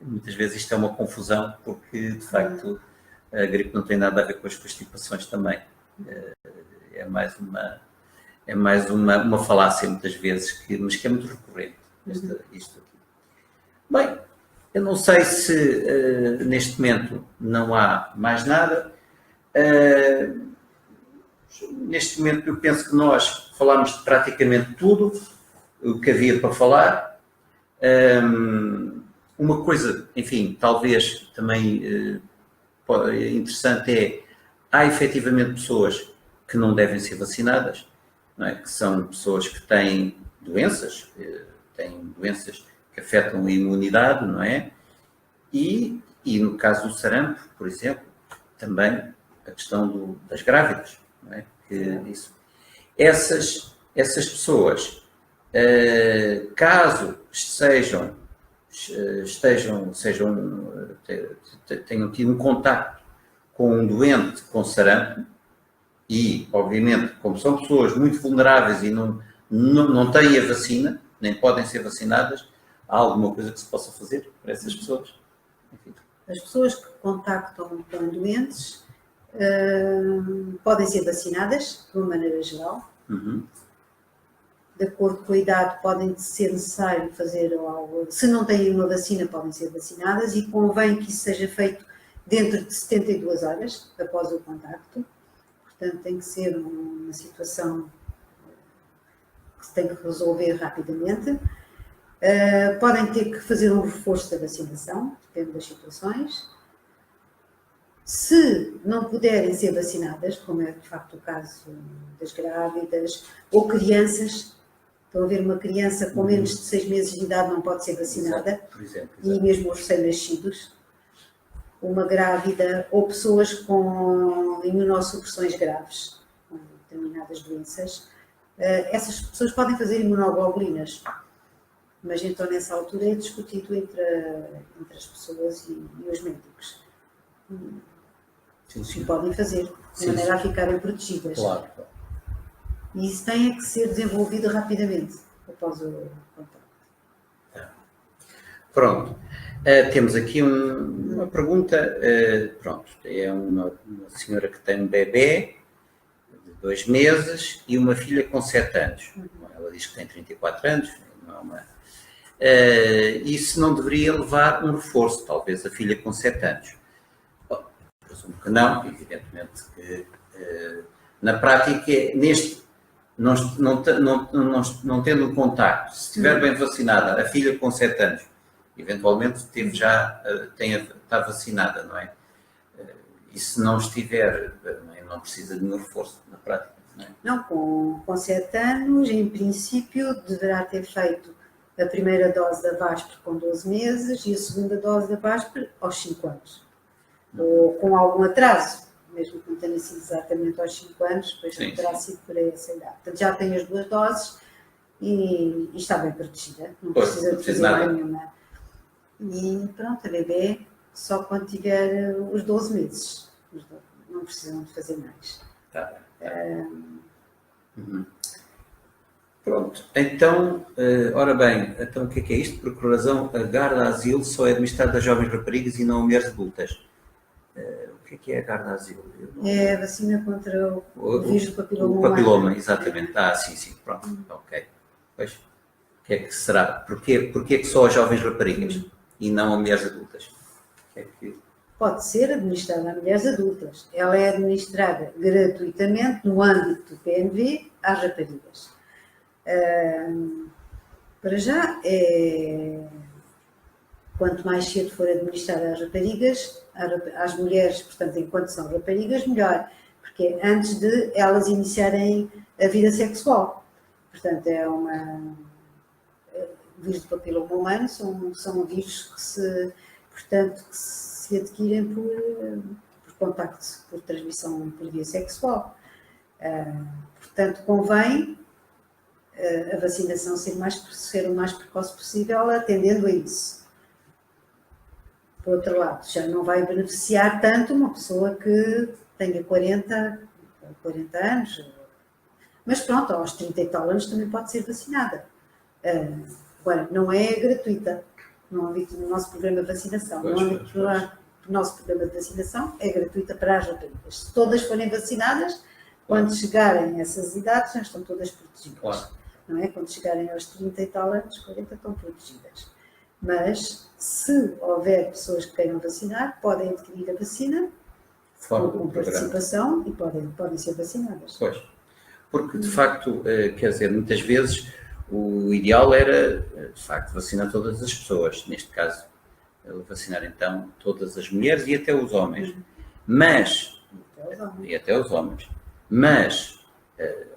Muitas vezes isto é uma confusão, porque de facto a gripe não tem nada a ver com as constipações também. É mais uma falácia muitas vezes, mas que é muito recorrente isto aqui. Bem, eu não sei se neste momento não há mais nada. Neste momento eu penso que nós falámos de praticamente tudo o que havia para falar. Uma coisa, enfim, talvez também interessante é, há efetivamente pessoas que não devem ser vacinadas, não é? Que são pessoas que têm doenças que afetam a imunidade, não é? E no caso do sarampo, por exemplo, também a questão das grávidas, não é? Que isso. Essas pessoas, caso tenham tido um contacto com um doente com sarampo e, obviamente, como são pessoas muito vulneráveis e não têm a vacina, nem podem ser vacinadas, há alguma coisa que se possa fazer para essas pessoas? Enfim. As pessoas que contactam com doentes podem ser vacinadas, de uma maneira geral. De acordo com a idade, podem ser necessário fazer algo. Se não têm uma vacina, podem ser vacinadas e convém que isso seja feito dentro de 72 horas após o contacto. Portanto, tem que ser uma situação que se tem que resolver rapidamente. Podem ter que fazer um reforço da vacinação, depende das situações. Se não puderem ser vacinadas, como é de facto o caso das grávidas ou crianças, estão a ver uma criança com menos de 6 meses de idade não pode ser vacinada, por exemplo. E mesmo os recém-nascidos, uma grávida ou pessoas com imunossupressões graves, com determinadas doenças, essas pessoas podem fazer imunoglobulinas, mas então nessa altura é discutido entre as pessoas e os médicos. Sim. Podem fazer, de maneira a ficarem protegidas. Claro. E isso tem que ser desenvolvido rapidamente, após o contacto. Pronto. Temos aqui uma pergunta. Pronto, é uma senhora que tem um bebê de 2 meses e uma filha com 7 anos. Ela diz que tem 34 anos. Não é uma... isso não deveria levar um reforço, talvez a filha com 7 anos. Bom, presumo que não, evidentemente que na prática, não tendo um contacto, se estiver bem vacinada, a filha com 7 anos, eventualmente está vacinada, não é? E se não estiver, não precisa de nenhum reforço na prática, não é? Não, com 7 anos, em princípio, deverá ter feito a primeira dose da VASPER com 12 meses e a segunda dose da VASPER aos 5 anos. Ou com algum atraso, mesmo que não tenha sido exatamente aos 5 anos, depois não terá sido por essa idade. Portanto, já tem as 2 doses e está bem protegida, não precisa de fazer mais nenhuma. E pronto, a bebê só quando tiver os 12 meses, não precisam de fazer mais. Pronto, então, ora bem, então o que é isto? Por que razão a Garda Asilo só é administrada a jovens raparigas e não a mulheres adultas? que é a Gardasil? É a vacina contra o vírus do papiloma O humano. papiloma, exatamente. Ah, sim, pronto, ok. Pois, o que é que será? Porquê que só a jovens raparigas e não a mulheres adultas? O que é que... Pode ser administrada a mulheres adultas. Ela é administrada gratuitamente no âmbito do PNV às raparigas. Para já, quanto mais cedo for administrada às raparigas, às mulheres, portanto, enquanto são raparigas, melhor, porque é antes de elas iniciarem a vida sexual. Portanto, o vírus do papiloma humano são vírus que se adquirem por contacto, por transmissão por via sexual. Portanto, convém a vacinação ser o mais precoce possível, atendendo a isso. Por outro lado, já não vai beneficiar tanto uma pessoa que tenha 40 anos, mas pronto, aos 30 e tal anos também pode ser vacinada. Agora, não é gratuita no âmbito do nosso programa de vacinação. No âmbito do nosso programa de vacinação é gratuita para as raparigas. Se todas forem vacinadas, quando chegarem a essas idades, já estão todas protegidas. Claro. Não é? Quando chegarem aos 30 e tal anos, 40 estão protegidas. Mas, se houver pessoas que queiram vacinar, podem adquirir a vacina com participação e podem ser vacinadas. Pois, porque de facto, quer dizer, muitas vezes o ideal era, de facto, vacinar todas as pessoas. Neste caso, vacinar então todas as mulheres e até os homens. Mas, e até os homens. Mas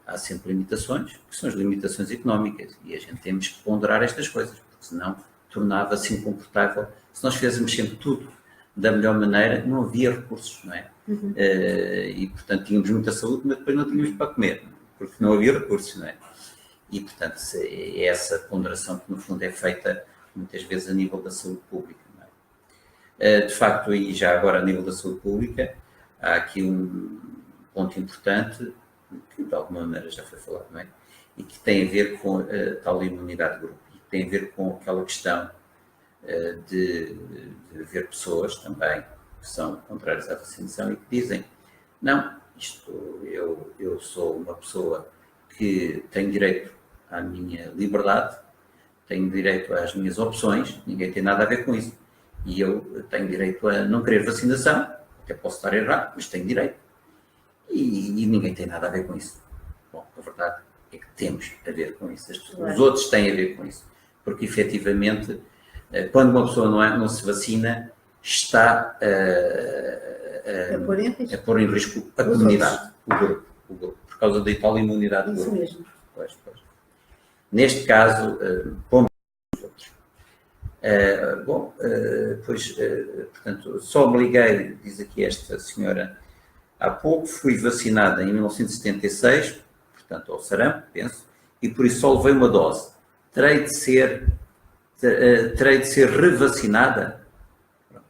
há sempre limitações, que são as limitações económicas. E a gente temos que ponderar estas coisas, porque senão tornava-se incomportável. Se nós fizéssemos sempre tudo da melhor maneira, não havia recursos, não é? E, portanto, tínhamos muita saúde, mas depois não tínhamos para comer, porque não havia recursos, não é? E, portanto, é essa ponderação que, no fundo, é feita muitas vezes a nível da saúde pública, não é? De facto, e já agora a nível da saúde pública, há aqui um ponto importante, que de alguma maneira já foi falado, não é? E que tem a ver com a tal imunidade de grupo, e que tem a ver com aquela questão de haver pessoas também que são contrárias à vacinação e que dizem, não, eu sou uma pessoa que tenho direito à minha liberdade, tenho direito às minhas opções, ninguém tem nada a ver com isso. E eu tenho direito a não querer vacinação, até posso estar errado, mas tenho direito. E ninguém tem nada a ver com isso. Bom, a verdade é que temos a ver com isso. Os outros têm a ver com isso. Porque, efetivamente, quando uma pessoa não se vacina, está a pôr em risco a comunidade, o grupo, por causa da tal imunidade do grupo. Isso mesmo. Pois. Neste caso, pomos os outros. Portanto, só me liguei, diz aqui esta senhora, há pouco, fui vacinada em 1976, portanto, ao sarampo, penso, e por isso só levei uma dose. Terei de ser revacinada? Pronto.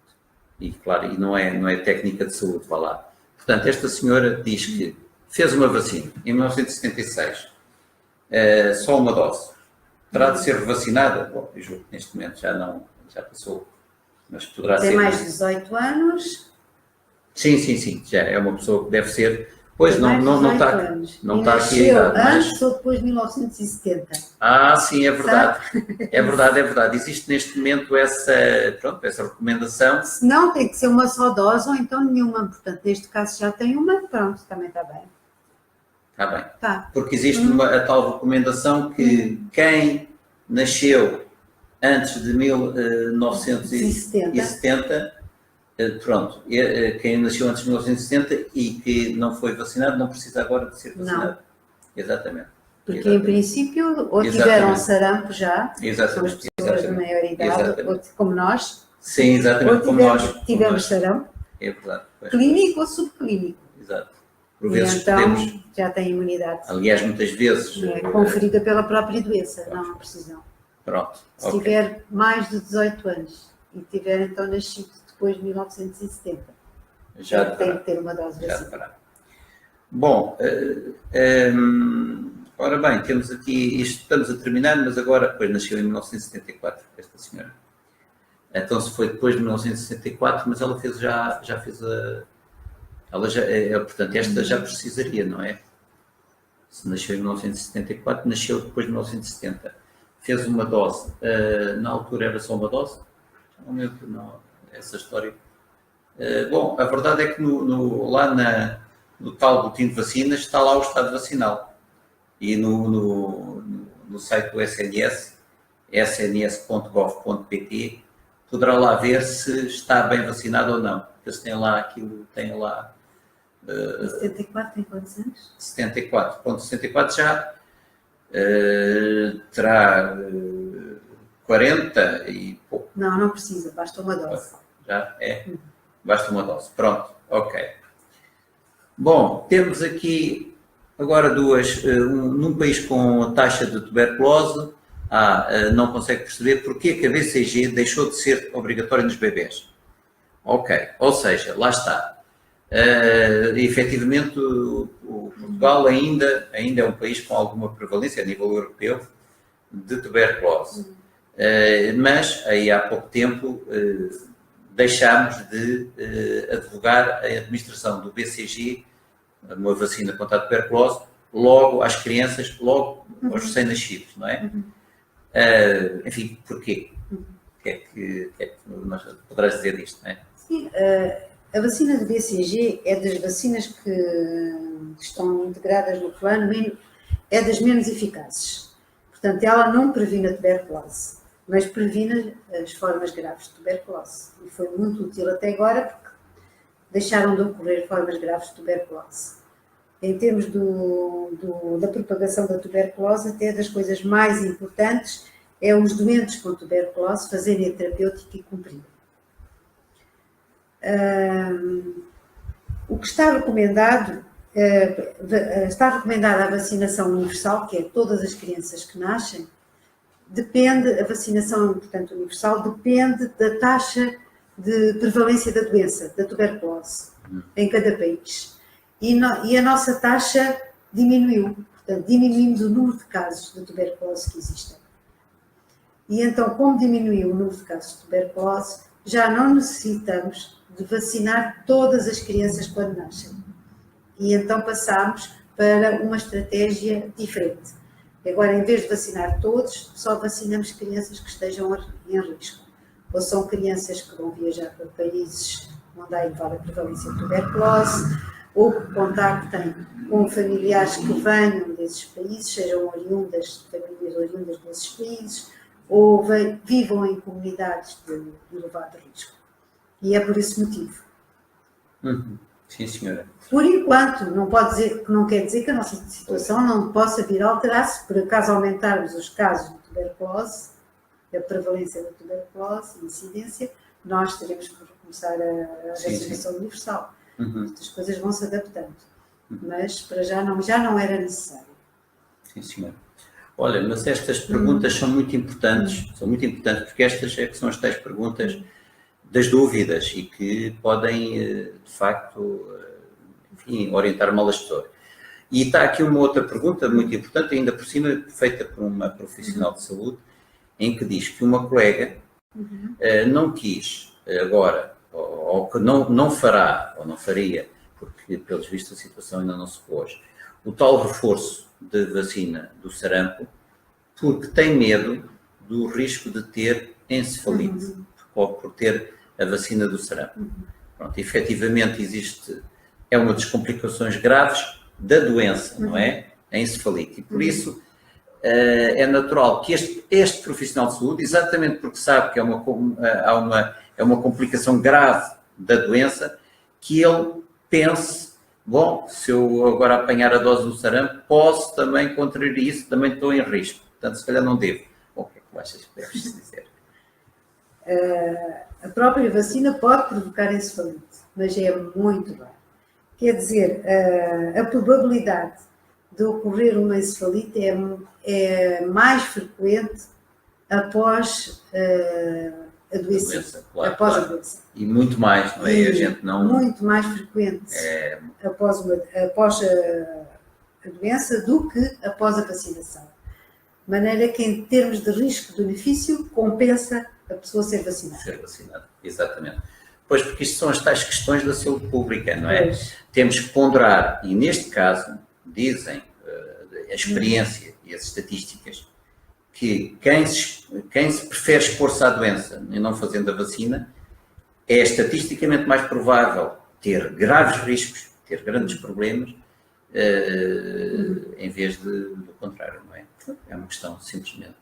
E, claro, e não é técnica de saúde, vá lá. Portanto, esta senhora diz que fez uma vacina em 1976, só uma dose. Terá de ser revacinada? Bom, eu julgo que neste momento já passou, mas poderá ser. Tem mais de 18 anos. Sim, já é uma pessoa que deve ser. Pois não está aqui a idade. Antes ou depois de 1970. Sim, é verdade. É verdade. Existe neste momento essa recomendação. Se não, tem que ser uma só dose ou então nenhuma. Portanto, neste caso já tem uma, pronto, também está bem. Está bem. Tá. Porque existe a tal recomendação que quem nasceu antes de 1970, pronto, quem nasceu antes de 1970 e que não foi vacinado não precisa agora de ser vacinado. Não. Exatamente. Porque em princípio ou tiveram sarampo já, são as pessoas de maior idade, ou como nós. Sim, exatamente, como nós. Tivemos sarampo. É verdade. Clínico ou subclínico. Exato. Por vezes então já tem imunidade. Aliás, muitas vezes. É conferida pela própria doença, não a precisão. Pronto. Se tiver mais de 18 anos e tiver então nascido depois de 1970, já tem que ter uma dose de vacina. Bom, ora bem, temos aqui, isto estamos a terminar, mas agora, depois nasceu em 1974, esta senhora. Então se foi depois de 1964, mas ela já fez Ela já, portanto, esta já precisaria, não é? Se nasceu em 1974, nasceu depois de 1970. Fez uma dose, na altura era só uma dose? Não me lembro, não, essa história. Bom, a verdade é que lá no tal boletim de vacinas está lá o estado vacinal. E no site do SNS, sns.gov.pt, poderá lá ver se está bem vacinado ou não. Eles têm lá aquilo, têm lá... 74 tem quantos anos? 74. Pronto, 74 já terá 40 e pouco. Não precisa, basta uma dose. Já é? Basta uma dose. Pronto, ok. Bom, temos aqui agora duas. Num país com a taxa de tuberculose, não consegue perceber porque que a BCG deixou de ser obrigatória nos bebés. Ok, ou seja, lá está. Efetivamente, o Portugal ainda é um país com alguma prevalência a nível europeu de tuberculose. Mas aí há pouco tempo deixámos de advogar a administração do BCG, uma vacina contra a tuberculose, logo às crianças, logo aos recém-nascidos, não é? Enfim, porquê? O que é que poderás dizer disto, não é? Sim, a vacina do BCG é das vacinas que estão integradas no plano, é das menos eficazes. Portanto, ela não previne a tuberculose, mas previne as formas graves de tuberculose. E foi muito útil até agora porque deixaram de ocorrer formas graves de tuberculose. Em termos da propagação da tuberculose, até das coisas mais importantes é os doentes com tuberculose fazerem a terapêutica e cumprir. O que está recomendada a vacinação universal, que é todas as crianças que nascem, a vacinação, portanto, universal, depende da taxa de prevalência da doença, da tuberculose, em cada país. E a nossa taxa diminuiu, portanto, diminuímos o número de casos de tuberculose que existem. E então, como diminuiu o número de casos de tuberculose, já não necessitamos de vacinar todas as crianças quando nascem. E então passámos para uma estratégia diferente. Agora, em vez de vacinar todos, só vacinamos crianças que estejam em risco. Ou são crianças que vão viajar para países onde há elevada prevalência de tuberculose, ou que contactem com familiares que venham desses países, sejam oriundas, famílias oriundas desses países, ou vivam em comunidades de elevado risco. E é por esse motivo. Sim, senhora. Por enquanto, não quer dizer que a nossa situação não possa vir a alterar-se, por acaso aumentarmos os casos de tuberculose, a prevalência da tuberculose, a incidência, nós teremos que começar a vacinação universal. Estas coisas vão se adaptando. Mas para já não era necessário. Sim, senhora. Olha, mas estas perguntas são muito importantes, porque estas é que são as tais perguntas das dúvidas e que podem, de facto, enfim, orientar mal as pessoas. E está aqui uma outra pergunta muito importante, ainda por cima, feita por uma profissional de saúde, em que diz que uma colega não quis agora, ou que não fará, ou não faria, porque, pelos vistos, a situação ainda não se pôs, o tal reforço de vacina do sarampo, porque tem medo do risco de ter encefalite, por ter a vacina do sarampo. Pronto, efetivamente é uma das complicações graves da doença, não é? A encefalite. E por isso é natural que este profissional de saúde, exatamente porque sabe que é uma complicação grave da doença, que ele pense, bom, se eu agora apanhar a dose do sarampo, posso também contrair isso, também estou em risco. Portanto, se calhar não devo. Bom, o que é que tu achas que deves dizer? A própria vacina pode provocar encefalite, mas é muito raro. Quer dizer, a probabilidade de ocorrer uma encefalite é mais frequente após a doença. Claro, após claro. A doença. E muito mais, não é? E a gente não... Muito mais frequente após a doença do que após a vacinação. De maneira que, em termos de risco-benefício, compensa a pessoa ser vacinada. Ser vacinada, exatamente. Pois, porque isto são as tais questões da saúde pública, não é? Pois. Temos que ponderar, e neste caso, dizem a experiência e as estatísticas, que quem se prefere expor-se à doença e não fazendo a vacina, é estatisticamente mais provável ter graves riscos, ter grandes problemas, em vez do contrário, não é? É uma questão simplesmente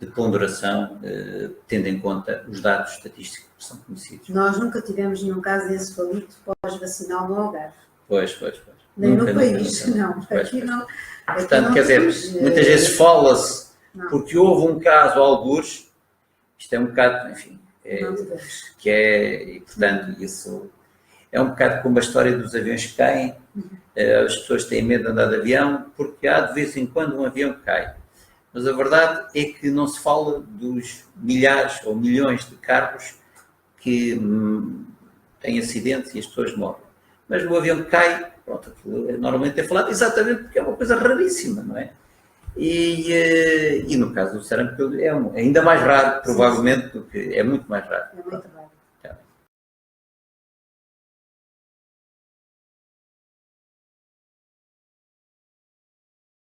de ponderação, tendo em conta os dados estatísticos que são conhecidos. Nós nunca tivemos nenhum caso desse falito pós-vacinal no Algarve. Pois. Nem Nunca, no país, nunca. não. Pois, Aqui pois. não. Portanto, Aqui não quer dizer, temos, muitas vezes fala-se, não. porque houve um caso, algures, isto é um bocado, enfim, Não tivemos. e portanto, isso é um bocado como a história dos aviões que caem. As pessoas têm medo de andar de avião, porque há de vez em quando um avião que cai. Mas a verdade é que não se fala dos milhares ou milhões de carros que têm acidentes e as pessoas morrem. Mas o avião que cai, pronto, aquilo normalmente é falado exatamente porque é uma coisa raríssima, não é? E no caso do cerâmico é ainda mais raro, provavelmente, porque é muito mais raro. É muito raro.